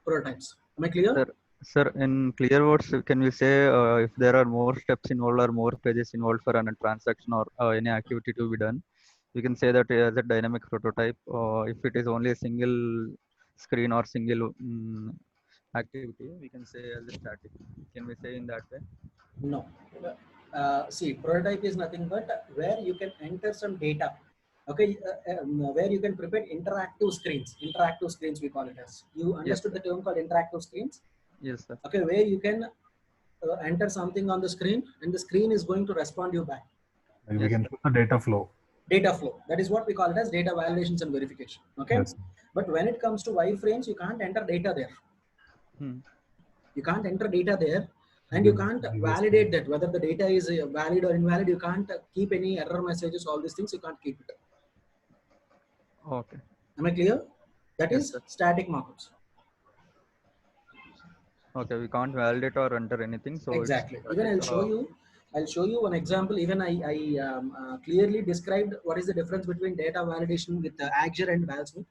prototypes. Am I clear? Sir, in clear words, can we say if there are more steps involved or more pages involved for a transaction or any activity to be done, we can say that as a dynamic prototype. If it is only a single screen or single activity, we can say as a static. Can we say in that way? No. See, prototype is nothing but where you can enter some data. Okay, where you can prepare interactive screens. Interactive screens we call it as. You Yes, understood sir. the term called interactive screens? Yes, sir. Okay, where you can enter something on the screen and the screen is going to respond you back. Like we Yes, can sir. do the data flow. Data flow. That is what we call it as data validations and verification. Okay. Yes. But when it comes to wireframes, you can't enter data there. You can't enter data there, and you can't validate that whether the data is valid or invalid. You can't keep any error messages, all these things you can't keep it. Okay. Am I clear? That Yes, is sir. static markups. Okay, we can't validate or enter anything. So Exactly. it's Even static. I'll show you one example. Even I clearly described what is the difference between data validation with Azure and Valsmith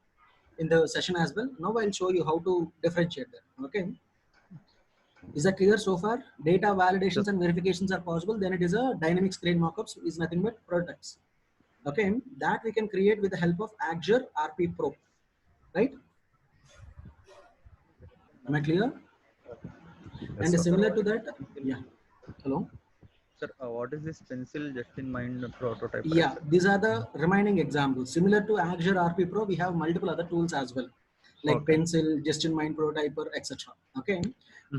in the session as well. Now I'll show you how to differentiate them. Okay. Is that clear so far? Data validations and verifications are possible. Then it is a dynamic screen markups is nothing but prototypes. Okay, that we can create with the help of Azure RP Pro, right? Am I clear? Yes, And sir. similar to that, yeah. Hello. Sir, what is this pencil just in mind prototype? Yeah, these are the remaining examples. Similar to Azure RP Pro, we have multiple other tools as well, like Okay. Pencil, Just in Mind Prototyper, etc. Okay.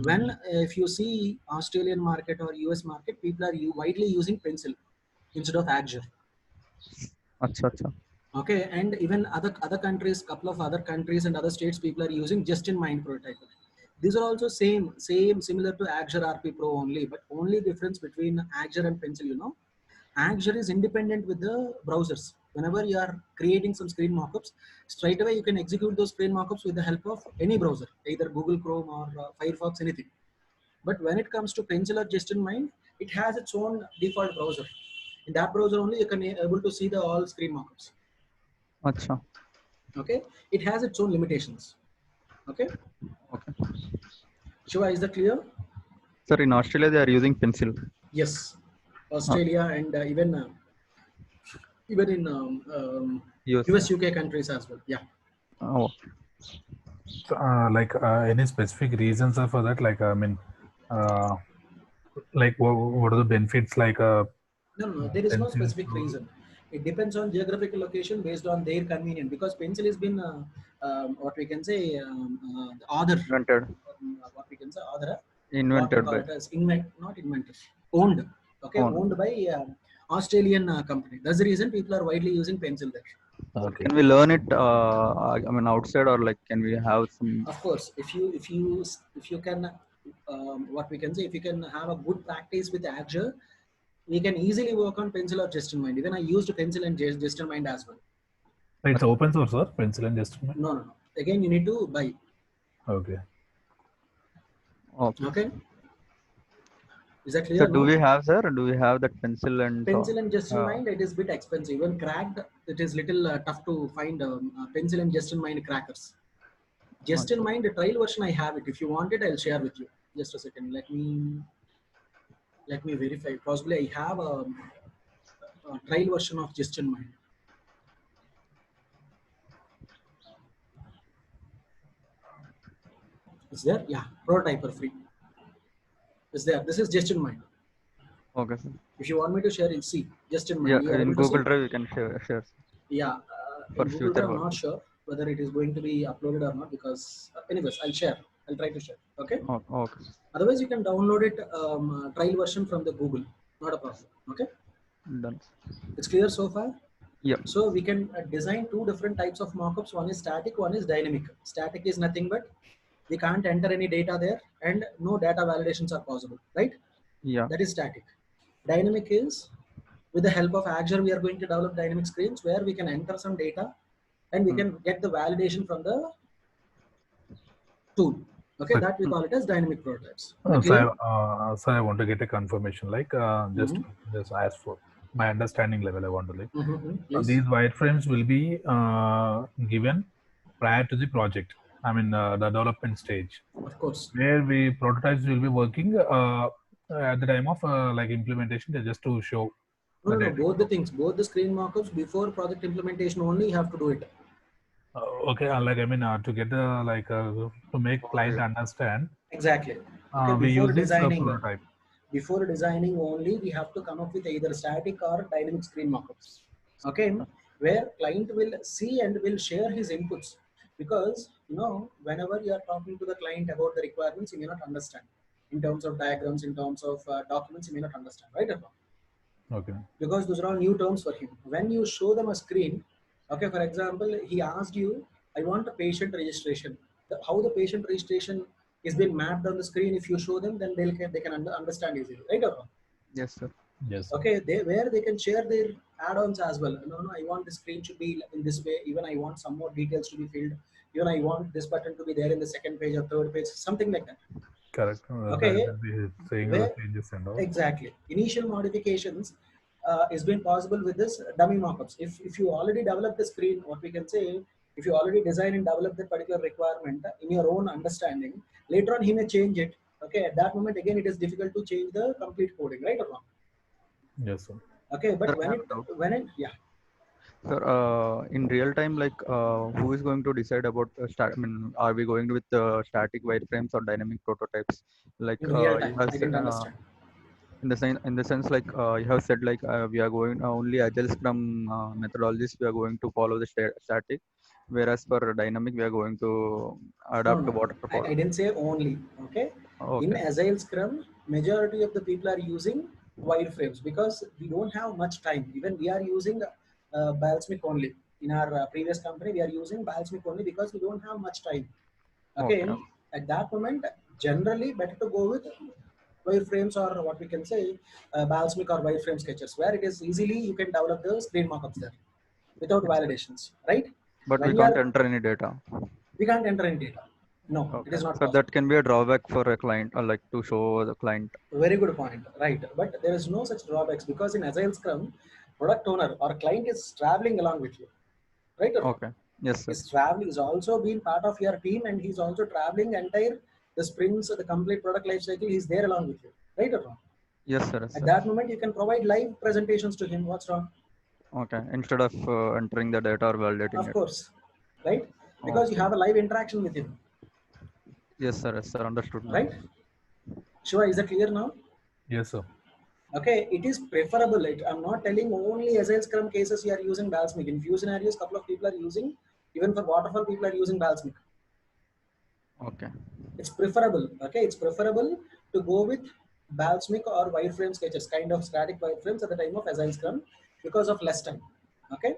When if you see Australian market or US market, people are widely using Pencil instead of Azure. Acha. Okay, and even other countries, couple of other countries and other states, people are using Just in Mind Prototyper. These are also similar to Azure RP Pro only, but only difference between Azure and Pencil, Azure is independent with the browsers. Whenever you are creating some screen mockups, straight away you can execute those screen mockups with the help of any browser, either Google Chrome or Firefox, anything. But when it comes to Pencil or Just in Mind, it has its own default browser. In that browser only, you can able to see the all screen mockups. Acha. Okay, it has its own limitations. Okay. Okay. Shiva, is that clear? Sir, in Australia they are using pencil. Yes, Australia and even in US UK countries as well. Yeah. Oh. So, any specific reasons are for that? Like, I mean, like what are the benefits? Like, No, there is no specific reason. It depends on geographical location based on their convenience. Because pencil has been what we can say other Invented. what we can say other what we Invented call by. it as not invented, owned. Okay, owned by Australian company. That's the reason people are widely using pencil there. okay. Can we learn it? I mean, outside, or like, can we have some? Of course, if you can what we can say, if you can have a good practice with Azure, we can easily work on Pencil or Just in Mind. Even I used Pencil and Just in Mind as well. It's open source, sir. Pencil and Just in Mind. No. Again, you need to buy. Okay. Okay. Is that clear? So do No? we have, sir? Do we have that pencil and Pencil and just in uh, mind, it is bit expensive. Even cracked, it is little tough to find pencil and just in mind crackers. Just in okay. mind, the trial version I have it. If you want it, I'll share with you. Just a second. Let me verify. Possibly I have a trial version of just in mind. Is there? Yeah, prototype are free. Is there? This is just in mind. Okay, sir. If you want me to share it, see just in Yeah, mind. You are in able to Google see? Drive you can share Yeah. for In Google future Drive, I'm not purpose. sure whether it is going to be uploaded or not because, anyways, I'll share. I'll try to share. Okay. Oh, okay. Otherwise, you can download it trial version from the Google. Not a problem. Okay. Done. It's clear so far. Yep. So we can design two different types of mockups. One is static, one is dynamic. Static is nothing but we can't enter any data there and no data validations are possible, right? Yeah. That is static. Dynamic is with the help of Azure, we are going to develop dynamic screens where we can enter some data and we can get the validation from the tool. Okay, Okay. that we call it as dynamic prototypes. So, Clear? I want to get a confirmation, like just as for my understanding level, I want to like Please. these wireframes will be given prior to the project. I mean, the development stage, Of course. where we prototypes will be working at the time of like implementation, just to show the No. data. Both the things, both the screen mockups before project implementation only you have to do it. Okay, like I mean, to get the like to make client understand, Exactly. Okay, we use this prototype. before designing only, we have to come up with either static or dynamic screen mockups. Okay, where client will see and will share his inputs. Because whenever you are talking to the client about the requirements, you may not understand. In terms of diagrams, in terms of documents, you may not understand, right or wrong? Okay. Because those are all new terms for him. When you show them a screen, okay, for example, he asked you, I want a patient registration. How the patient registration is being mapped on the screen, if you show them, then they can understand easily, right or wrong? Yes, sir. Yes. Okay, where they can share their add-ons as well. No, I want the screen to be in this way. Even I want some more details to be filled. Even I want this button to be there in the second page or third page, something like that. Correct. That Okay, will be saying the where changes and all. exactly initial modifications is been possible with this dummy mockups. If you already develop the screen, what we can say, if you already design and develop that particular requirement in your own understanding, later on he may change it. Okay, at that moment again it is difficult to change the complete coding, right or wrong? Yes, sir. Okay, Sir, but I have a doubt. yeah. Sir, in real time, like who is going to decide about I mean, are we going with static wireframes or dynamic prototypes? Like In real you time, have I said, didn't understand. in the sense like you have said like we are going only agile scrum methodologies we are going to follow the static, whereas for dynamic we are going to No, adapt to no, waterfall. I didn't say only. Okay, in Okay. Agile Scrum, majority of the people are using wireframes because we don't have much time. Even we are using Balsamic only. In our previous company, we are using Balsamic only because we don't have much time. Okay, Okay. at that moment, generally better to go with wireframes or what we can say Balsamic or wireframe sketches, where it is easily you can develop the screen markups there without Yes, sir. validations, right? But we When you can't are, enter any data. we can't enter any data. No, it Okay. is not So possible. that can be a drawback for a client, or like to show the client. Very good point, right? But there is no such drawbacks because in Agile Scrum, product owner or client is traveling along with you, right or wrong? Okay. Yes, sir. Is traveling is also being part of your team, and he's also traveling entire the sprints, the complete product life cycle. He's there along with you, right or wrong? Yes, sir. Yes, At sir. that moment, you can provide live presentations to him. What's wrong? Okay. Instead of entering the data or validating Of it. course, right? Because you Okay. have a live interaction with him, Yes, sir. Yes, sir. Understood now. right? Shiva, is that clear now? Yes, sir. Okay, it is preferable. I'm not telling only Agile Scrum cases you are using Balsamic. In few scenarios, couple of people are using, even for waterfall, people are using Balsamic. Okay. It's preferable. Okay, it's preferable to go with Balsamic or wireframe sketches, kind of static wireframes at the time of Agile Scrum because of less time. Okay,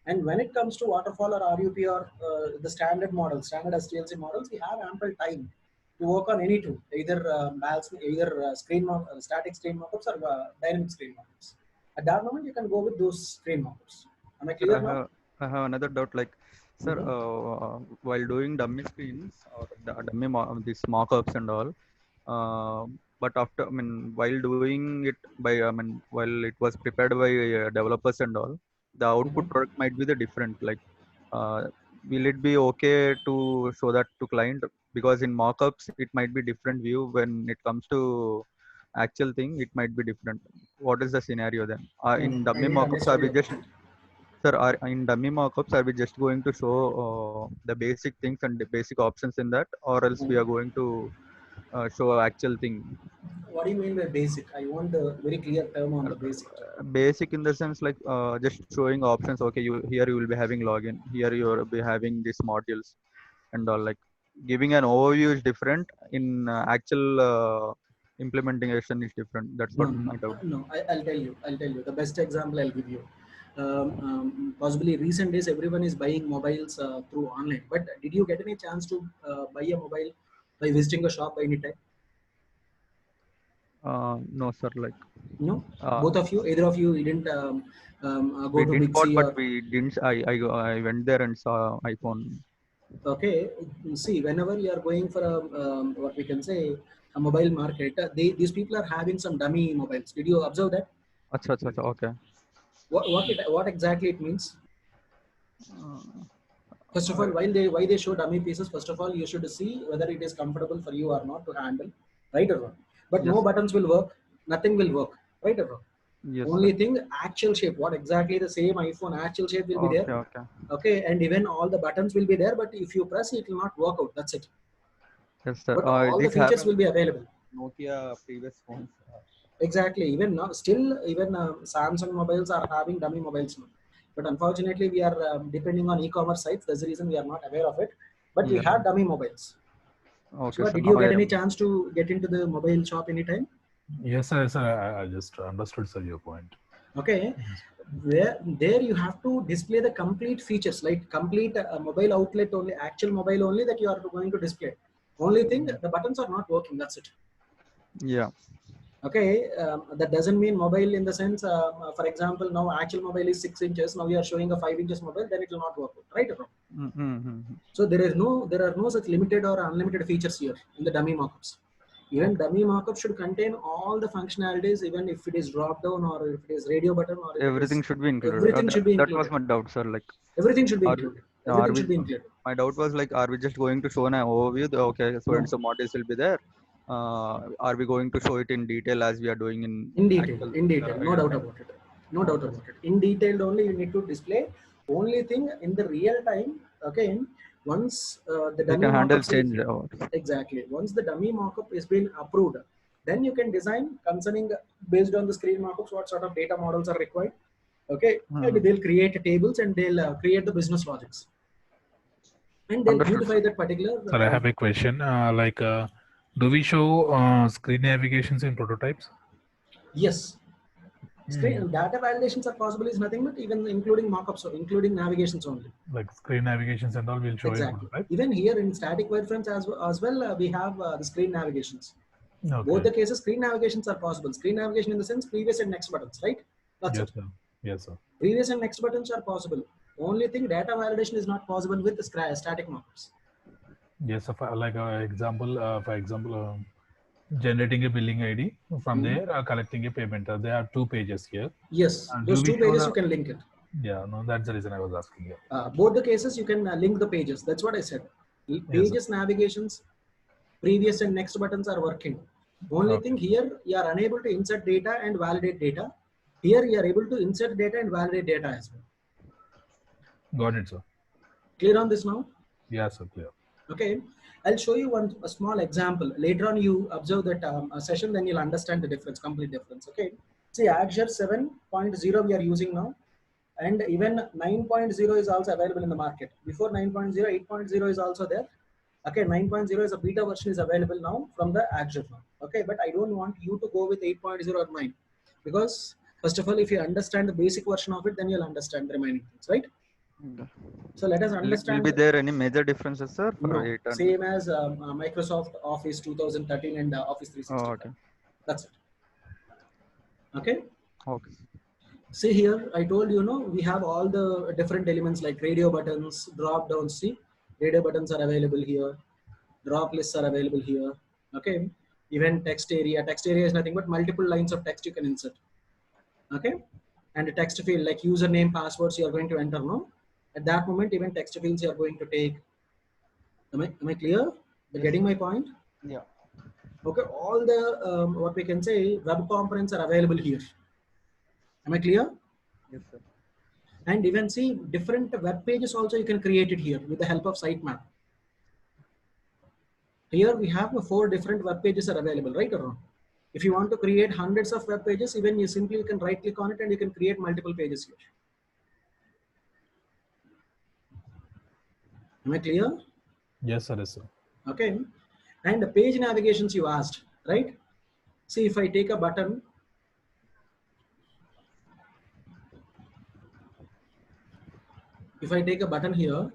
and when it comes to waterfall or RUP or the standard models, standard SDLC models, we have ample time to work on any two, either either static screen mockups or dynamic screen mockups. At that moment, you can go with those screen mockups. Am I Sir, clear now? I have another doubt. Like, sir, Mhm. while doing dummy screens or these mock-ups and all, but after, I mean, while doing it by, I mean, while it was prepared by developers and all, the output product might be the different. Like, uh, will it be okay to show that to client? Because in mockups, it might be different view. When it comes to actual thing, it might be different. What is the scenario then? No, In no, I dummy didn't mockups, are understand we your just, point. sir, in dummy mockups, are we just going to show the basic things and the basic options in that, or else we are going to show actual thing? What do you mean by basic? I want a very clear term on the basic. Basic in the sense like just showing options. Okay, you here you will be having login. Here you will be having these modules and all. Like giving an overview is different. In actual implementation is different. That's No, what no, my doubt. no. I'll tell you. I'll tell you. The best example I'll give you. Possibly recent days, everyone is buying mobiles through online. But did you get any chance to buy a mobile by visiting a shop by any time? No, sir. Like No, uh, both of you, either of you, didn't go we to did Big bought, C but or we didn't. I went there and saw iPhone. okay. See, whenever you are going for a what we can say a mobile market, these people are having some dummy mobiles. Did you observe that? Acha, acha, acha, okay. What exactly it means? First of all, Uh, why they show dummy pieces, first of all, you should see whether it is comfortable for you or not to handle, right or wrong. But no yes, buttons will work, nothing will work, right or wrong. yes, sir. Only thing, actual shape, what exactly the same iPhone actual shape will be there. Okay, okay. Okay, and even all the buttons will be there, but if you press it will not work out. That's it. Yes, sir. But all the This happened features will be available. Nokia previous phones. Exactly. Even now, still, even Samsung mobiles are having dummy mobiles now. But unfortunately, we are depending on e-commerce sites. That's the reason we are not aware of it. But we Yeah. have dummy mobiles. Okay, Shiva, sir. did Now you I get any am. chance to get into the mobile shop anytime? Yes, sir. Yes, sir. I just understood, sir, your point. Okay, Yes. where there you have to display the complete features, like complete mobile outlet only, actual mobile only that you are going to display. Only thing, the buttons are not working. That's it. Yeah. Okay, that doesn't mean mobile in the sense, for example, now actual mobile is 6 inches. Now we are showing a 5 inches mobile, then it will not work, right or wrong? Mm-hmm. So there are no such limited or unlimited features here in the dummy mockups. Even Okay. dummy mockup should contain all the functionalities, even if it is drop down or if it is radio button or if it Everything is should be included. everything That, should be that was included. my doubt, sir. Like, Everything should be are included. we, are Everything we? should be included. My doubt was like, are we just going to show an overview? Okay, so and No, so models will be there. Are we going to show it in detail as we are doing in actual? in detail, no doubt Yeah. about it. No doubt Okay. about it. In detail only you need to display. Only thing in the real time, okay, once the We dummy can handle mockups is change. exactly, once the dummy mockup is been approved, then you can design concerning based on the screen mockups what sort of data models are required. Okay, and Hmm. they'll create tables and they'll create the business logics and they'll Understood, beautify sir. that particular. Sir, I have a question. Do we show screen navigations in prototypes? Yes, Hmm. screen data validations are possible is nothing but even including mockups or including navigations only. Like screen navigations and all will show in Exactly. prototype? Even here in static wireframes as well, we have the screen navigations. Both Okay. the cases, screen navigations are possible. Screen navigation in the sense previous and next buttons, right? That's Yes, it. sir. Yes, sir. Previous and next buttons are possible. Only thing, data validation is not possible with the static mockups. Yes, sir. For example, generating a billing ID. From Mhm. there, collecting a payment. There are 2 pages here. Yes, Do those we two show pages you the? can link it. Yeah, no, that's the reason I was asking you. Both the cases you can link the pages. That's what I said. Yes, sir. Pages navigations, previous and next buttons are working. Only Okay. thing here, you are unable to insert data and validate data. Here you are able to insert data and validate data as well. Got it, sir. Clear on this now? Yes, sir. Clear. Okay. I'll show you a small example. Later on, you observe that a session, then you'll understand the difference, complete difference. Okay. See, Azure 7.0 we are using now, and even 9.0 is also available in the market. Before 9.0, 8.0 is also there. Okay, 9.0 is a beta version is available now from the Azure now. Okay, but I don't want you to go with 8.0 or 9 because first of all, if you understand the basic version of it, then you'll understand the remaining things, right? Okay. So let us Will be understand. there any major differences, sir, for No, 8 and? same as Microsoft Office 2013 and Office Oh, 365. okay. That's it. Okay. Okay. See here, I told you, we have all the different elements like radio buttons, drop down. See, radio buttons are available here. Drop lists are available here. Okay. Event text area. Text area is nothing but multiple lines of text you can insert. Okay. And the text field like username, passwords you are going to enter. No. At that moment, even text fields you are going to take. Am I clear? You're getting my point? Yeah. Okay. All the what we can say web components are available here. Am I clear? Yes, sir. And even see different web pages also you can create it here with the help of sitemap. Here we have 4 different web pages are available, right or wrong? If you want to create hundreds of web pages, even you simply can right click on it and you can create multiple pages here. Am I clear? Yes, sir. Yes, sir. Okay. And the page navigations you asked, right? See, if I take a button, here,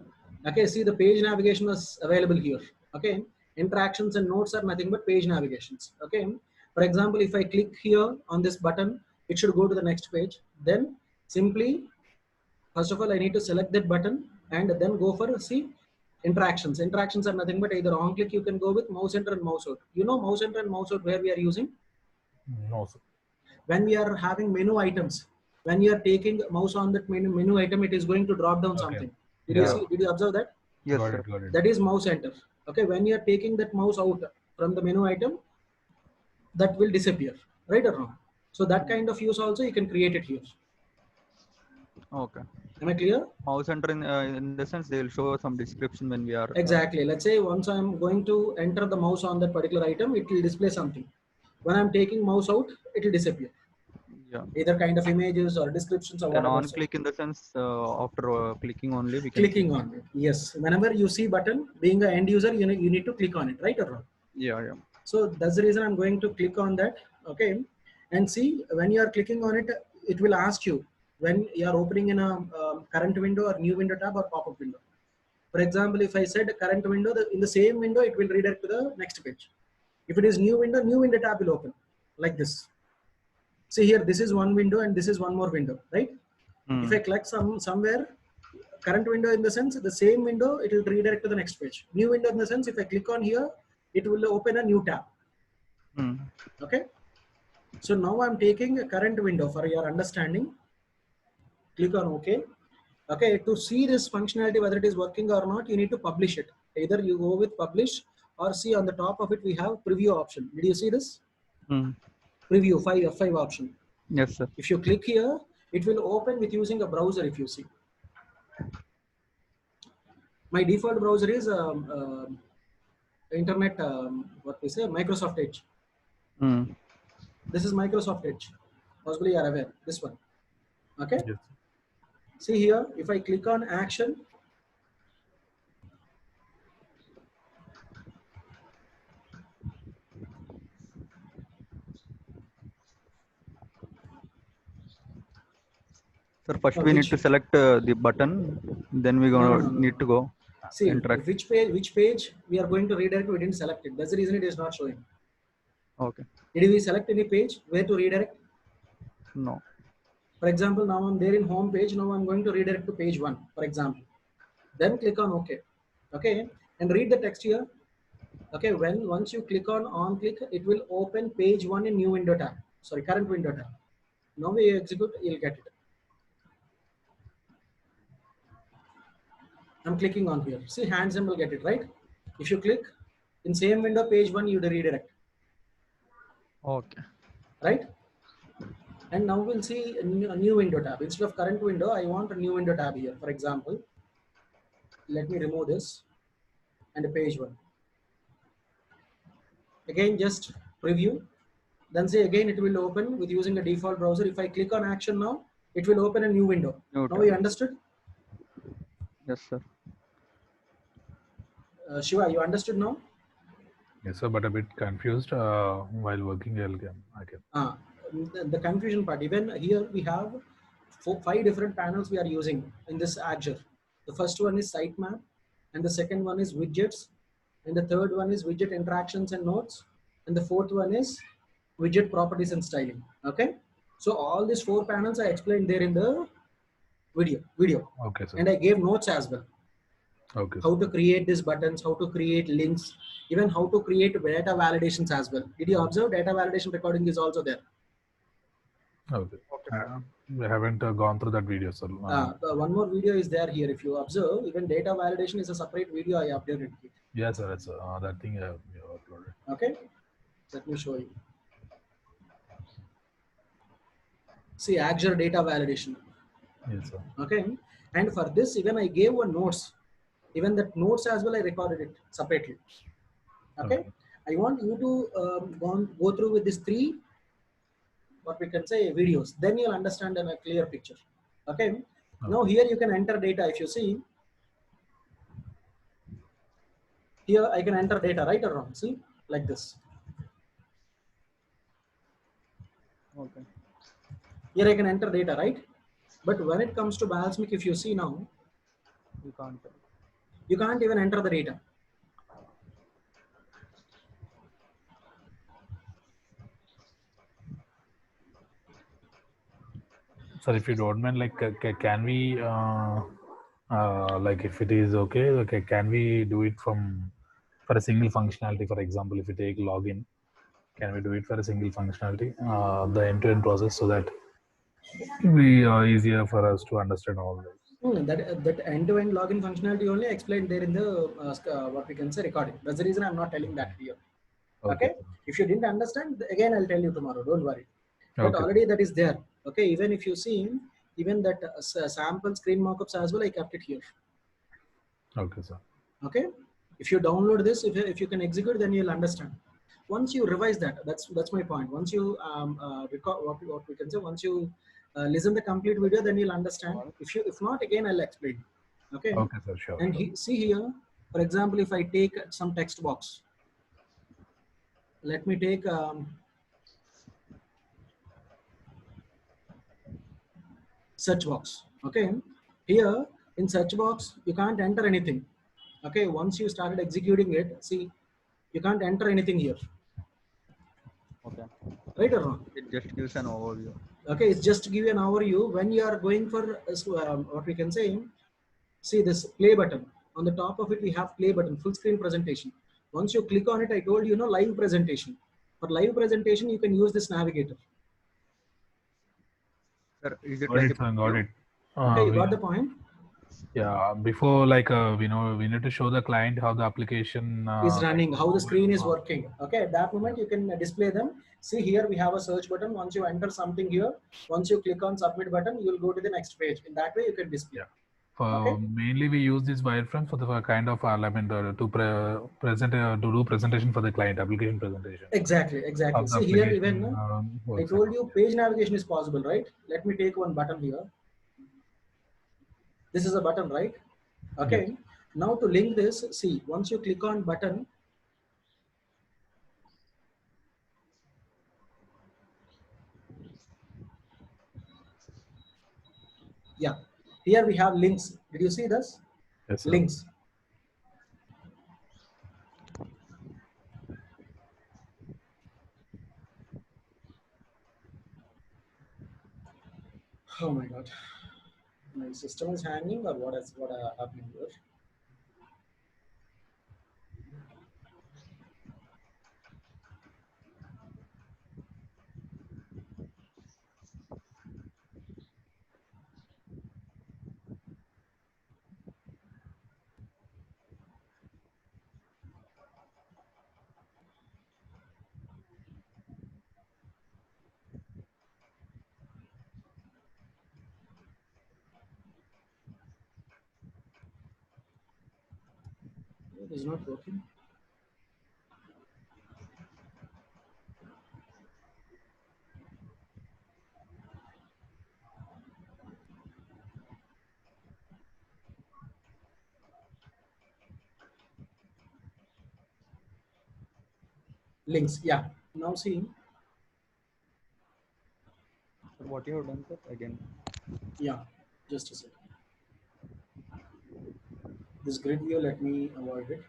okay, see the page navigation was available here. Okay. Interactions and notes are nothing but page navigations. Okay. For example, if I click here on this button, it should go to the next page. Then simply, first of all, I need to select that button and then go for see interactions. Interactions are nothing but either on click you can go with mouse enter and mouse out. You know mouse enter and mouse out where we are using? No, sir. When we are having menu items, when you are taking mouse on that menu item, it is going to drop down something. Did you see? Did you observe that? Yes, Got sir. it, got it. That is mouse enter. Okay, when you are taking that mouse out from the menu item, that will disappear, right or wrong? So that kind of use also you can create it here. Okay. Am I clear? Mouse enter in the sense they will show some description when we are Exactly. Let's say once I'm going to enter the mouse on that particular item, it will display something. When I'm taking mouse out, it will disappear. yeah. Either kind of images or descriptions or Then whatever. on click in the sense after clicking only we can Clicking on it. Yes. Whenever you see button, being an end user, you need to click on it, right or wrong? Yeah, yeah. So that's the reason I'm going to click on that. Okay. And see, when you are clicking on it, it will ask you when you are opening in a current window or new window tab or pop-up window. For example, if I said current window, in the same window, it will redirect to the next page. If it is new window tab will open like this. See here, this is one window and this is one more window, right? If I click somewhere, current window in the sense, the same window, it will redirect to the next page. New window in the sense, if I click on here, it will open a new tab. Okay. So now I'm taking a current window for your understanding. Click on OK. Okay, to see this functionality, whether it is working or not, you need to publish it. Either you go with publish or see on the top of it, we have preview option. Did you see this? Preview F5 option. Yes, sir. If you click here, it will open with using a browser if you see. My default browser is internet, what we say, Microsoft Edge. This is Microsoft Edge. Possibly you are aware, this one. Okay. Yes. See here, if I click on action, Sir, first we need to select the button, then we're gonna need to go. See interact. which page we are going to redirect. We didn't select it. That's the reason it is not showing. Okay. Did we select any page where to redirect? No. For example, now I'm there in home page. Now I'm going to redirect to page 1, for example. Then click on OK. Okay, and read the text here. Okay, once you click on click, it will open page 1 in new window tab. Sorry, current window tab. Now we execute, you'll get it. I'm clicking on here. See, hand symbol, get it right. If you click in same window, page 1, you redirect. Okay. Right? And now we'll see a new window tab. Instead of current window, I want a new window tab here. For example, let me remove this and a page 1. Again, just preview. Then say again, it will open with using a default browser. If I click on action now, it will open a new window. Now you understood? Yes, sir. Shiva, you understood now? Yes, sir, but a bit confused while working LCAM. The confusion part, even here we have 5 different panels we are using in this Azure. The first one is sitemap, and the second one is widgets, and the third one is widget interactions and notes, and the fourth one is widget properties and styling. Okay, so all these 4 panels I explained there in the video. Okay, sir. And I gave notes as well. Okay. How to create these buttons, how to create links, even how to create data validations as well. Did you observe data validation recording is also there? Okay. We haven't gone through that video, sir. One more video is there here. If you observe, even data validation is a separate video I updated. Yes, sir. It's that thing you have uploaded. Okay, let me show you. See, Azure data validation. Yes, sir. Okay, and for this, even I gave one notes. Even that notes as well, I recorded it separately. Okay, I want you to go through with these three, what we can say, videos. Then you'll understand in a clear picture. Okay. Now here you can enter data. If you see, here I can enter data, right or wrong? See, like this. Okay. Here I can enter data, right? But when it comes to Balsamiq, if you see now, You can't. you can't even enter the data. Sir, if you don't mind, like, can we, like, if it is okay, can we do it for a single functionality? For example, if you take login, can we do it for a single functionality, the end-to-end process, so that it will be easier for us to understand all this? That end-to-end login functionality only explained there in the what we can say recording. That's the reason I'm not telling that here. Okay. If you didn't understand, again I'll tell you tomorrow. Don't worry. But already that is there. Okay. Even if you see, even that sample screen mockups as well, I kept it here. Okay, sir. Okay. If you download this, if you can execute, then you'll understand. Once you revise that, that's my point. Once you record what we can say, once you listen the complete video, then you'll understand. If not, again I'll explain. Okay. Okay, sir. Sure. And see here, for example, if I take some text box, let me take search box. Okay. Here in search box, you can't enter anything. Okay. Once you started executing it, see, you can't enter anything here. Okay. Right or wrong? It just gives an overview. Okay, it's just to give you an overview. When you are going for what we can say, see this play button. On the top of it, we have play button, full screen presentation. Once you click on it, I told you, live presentation. For live presentation, you can use this navigator. Sir, is it Got like it, sir, got it. Okay, you got the point? Yeah, before, like, we need to show the client how the application is running, how the screen is working. Okay, at that moment you can display them. See here we have a search button. Once you enter something here, once you click on submit button, you will go to the next page. In that way you can display. Mainly we use this wireframe for the kind of to do presentation for the client, application presentation. Exactly. See here, even I told you page navigation is possible, right? Let me take one button here. This is a button, right? Okay. Yes. Now to link this, see, once you click on button, yeah, here we have links. Did you see this? Yes, sir. Links. Oh my God, my system is hanging, or what happening here? It is not working. Links, yeah. Now see. What you have done, sir? Again. Yeah, just a second. This grid view, let me avoid it.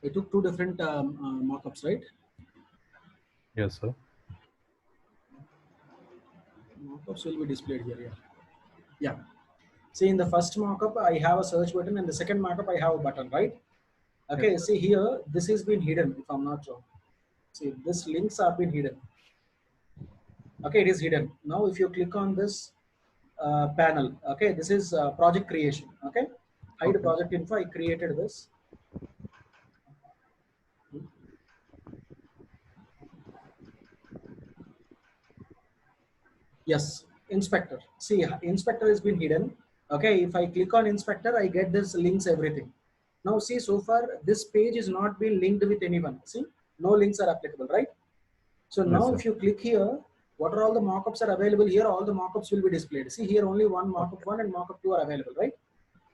I took two different mockups, right? Yes, sir. Mockups will be displayed here. Yeah. See, in the first mockup, I have a search button, and the second mockup, I have a button, right? Okay. Yes, See here, this has been hidden. If I'm not wrong. See, this links have been hidden. Okay, it is hidden. Now, if you click on this panel, okay, this is project creation. Okay, hide okay. project info. I created this. Yes, inspector. See, inspector has been hidden. Okay, if I click on inspector, I get this links everything. Now, see, so far this page is not been linked with anyone. See, no links are applicable, right? So Yes, now, sir. if you click here, what are all the mockups are available here? All the mockups will be displayed. See, here only one mockup one and mockup two are available, right?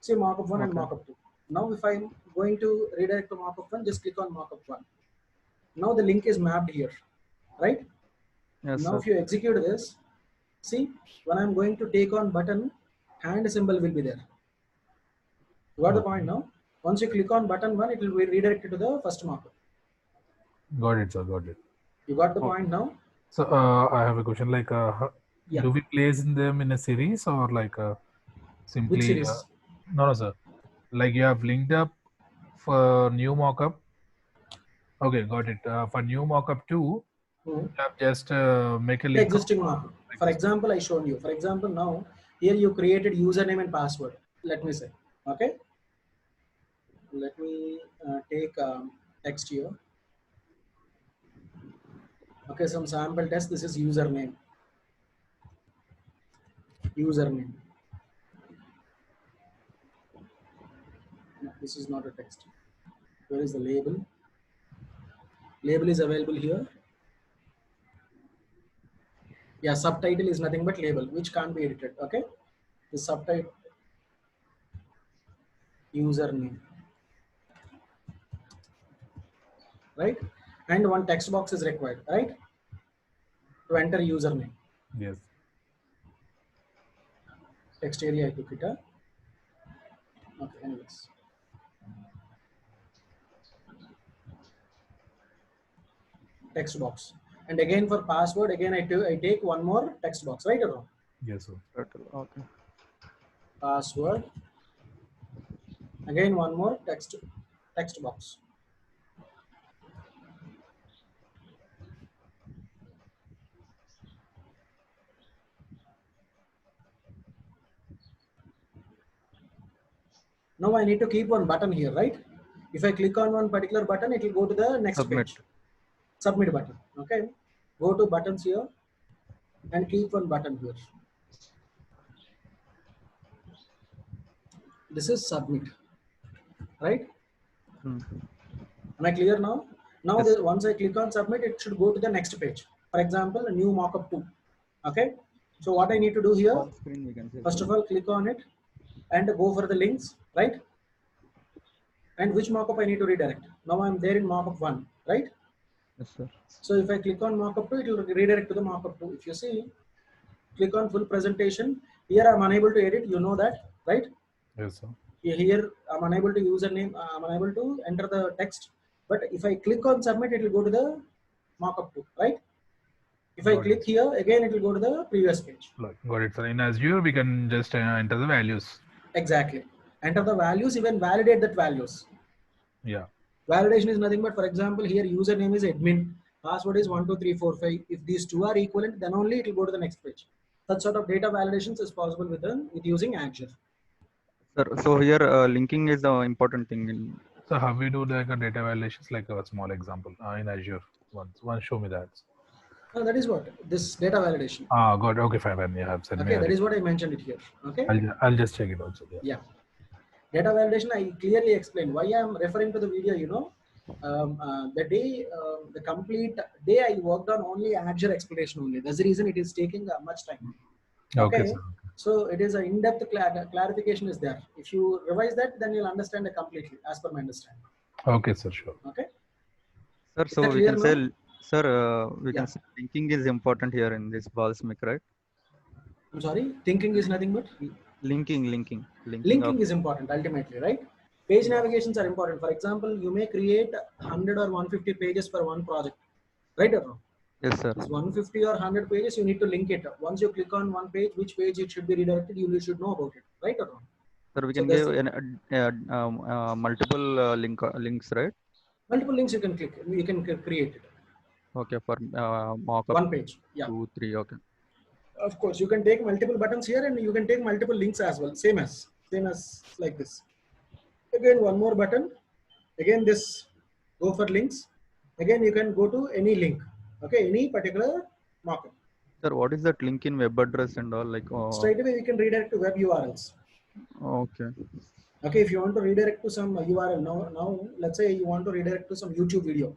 See, mockup one and Okay. mockup two. Now, if I'm going to redirect to mockup one, just click on mockup one. Now the link is mapped here, right? Yes, Now, sir. if you execute this, see, when I'm going to take on button, hand symbol will be there. You got the point now? Once you click on button one, it will be redirected to the first marker. Got it, sir. Got it. You got the Okay. point now? So I have a question. Like, Yeah. do we place them in a series or like Which simply? series? No, sir. Like you have linked up for new mockup. Okay, got it. For new mockup 2, you have just make a The link existing of marker. For example, I shown you. For example, now here you created username and password. Let me say, okay. Let me take text here. Okay, some sample test. This is username. Username. No, this is not a text. Where is the label? Label is available here. Yeah, subtitle is nothing but label, which can't be edited. Okay, the subtitle username, right? And one text box is required, right? To enter username. Yes. Text area I took it. Okay, anyways. Text box. And again for password, again I take one more text box, right or wrong? Yes, sir. Okay. Password. Again one more text box. Now I need to keep one button here, right? If I click on one particular button, it will go to the next Submit. page. Submit button. Okay. Go to buttons here and keep one button here. This is submit, right? Am I clear now? Now, Yes. once I click on submit, it should go to the next page. For example, a new mockup 2. Okay. So what I need to do here, On screen we can see. first of all, click on it and go for the links, right? And which mockup I need to redirect. Now I'm there in mockup 1, right? Yes, sir. So if I click on mockup 2, it will redirect to the mockup 2. If you see, click on full presentation. Here I'm unable to edit. You know that, right? Yes, sir. Here I'm unable to username. I'm unable to enter the text. But if I click on submit, it will go to the mockup 2, right? If I click here, again, it will go to the previous page. Got it, sir. In Azure, we can just enter the values. Exactly. Enter the values, even validate that values. Yeah. Validation is nothing but, for example, here username is admin, password is 12345. If these two are equivalent, then only it will go to the next page. Such sort of data validations is possible with using Azure. Sir, so here linking is the important thing. So how we do like a data validations, like a small example in Azure. Once show me that. That is what this data validation. Got it. Okay, fine. You have said okay, that is what I mentioned it here. Okay. I'll just check it also. Yeah. Data validation, I clearly explained why I am referring to the video. You know, the complete day I worked on only Azure explanation only. That's the reason it is taking much time. Okay. Sir. So it is an in-depth clarification is there. If you revise that, then you'll understand it completely, as per my understanding. Okay, sir. Sure. Okay. Sir, so we can say, sir, we can say linking is important here in this Valsmic, right? I'm sorry, thinking is nothing but linking is important ultimately, right? Page navigations are important. For example, you may create 100 or 150 pages for one project, right or wrong? Yes, sir. It's 150 or 100 pages, you need to link it. Once you click on one page, which page it should be redirected, you should know about it, right or wrong? Sir, we So can that's give multiple links, right? multiple links you can click, you can create it. Okay, for mock-up One page, yeah. 2, 3. Okay. Of course, you can take multiple buttons here and you can take multiple links as well. Same as like this. Again, one more button. Again, this go for links. Again, you can go to any link. Okay, any particular markup. Sir, what is that link in web address and all? Like, Straight away, we can redirect to web URLs. okay. Okay, if you want to redirect to some URL, now let's say you want to redirect to some YouTube video.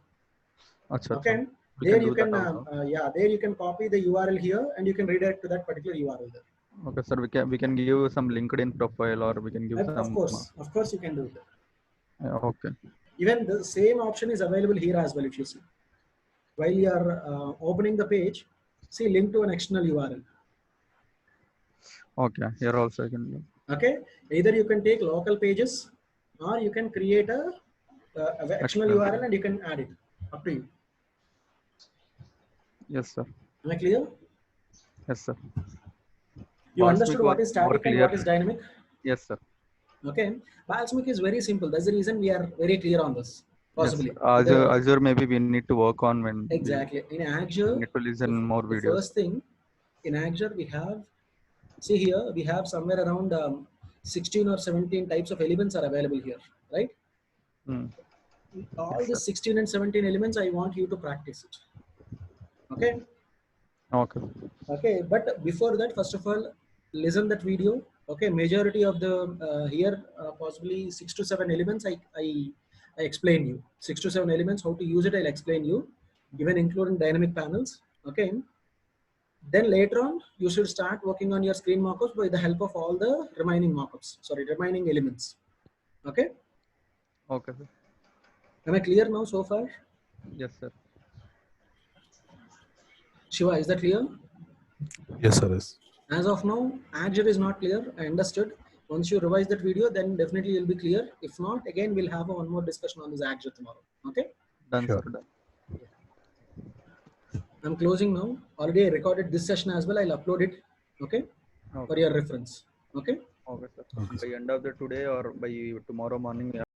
Achha, Okay, we there can you do can, that also. yeah, there you can copy the URL here and you can redirect to that particular URL there. Okay, sir, we can give some LinkedIn profile, or we can give some. Of course, you can do that. Okay. Even the same option is available here as well. If you see, while you are opening the page, see link to an external URL. Okay, here also I can do. Okay, either you can take local pages or you can create a external URL and you can add it. Up to you. Yes, sir. Am I clear? Yes, sir. You Valsmic understood what is static and what is dynamic? Yes, sir. Okay, Valsmic is very simple. That's the reason we are very clear on this. Possibly. Yes, Azure maybe we need to work on when. Exactly. In Azure, we need to listen more videos. The first thing in Azure we have, see here, we have somewhere around 16 or 17 types of elements are available here, right? All these 16 and 17 elements, I want you to practice it. Okay. Okay. Okay, but before that, first of all, listen that video. Okay, majority of the here possibly 6 to 7 elements I explain you. 6 to 7 elements, how to use it, I'll explain you, even including dynamic panels. Okay. Then later on, you should start working on your screen mockups by the help of all the remaining mockups. Sorry, remaining elements. Okay. Okay, sir. Am I clear now so far? Yes, sir. Shiva, is that clear? Yes, sir. Yes. As of now, Azure is not clear. I understood. Once you revise that video, then definitely you'll be clear. If not, again, we'll have one more discussion on this Azure tomorrow. Okay? Done, Sure. sir. Done. I'm closing now. Already I recorded this session as well. I'll upload it. Okay? For your reference. Okay? Okay, sir. By end of the today or by tomorrow morning.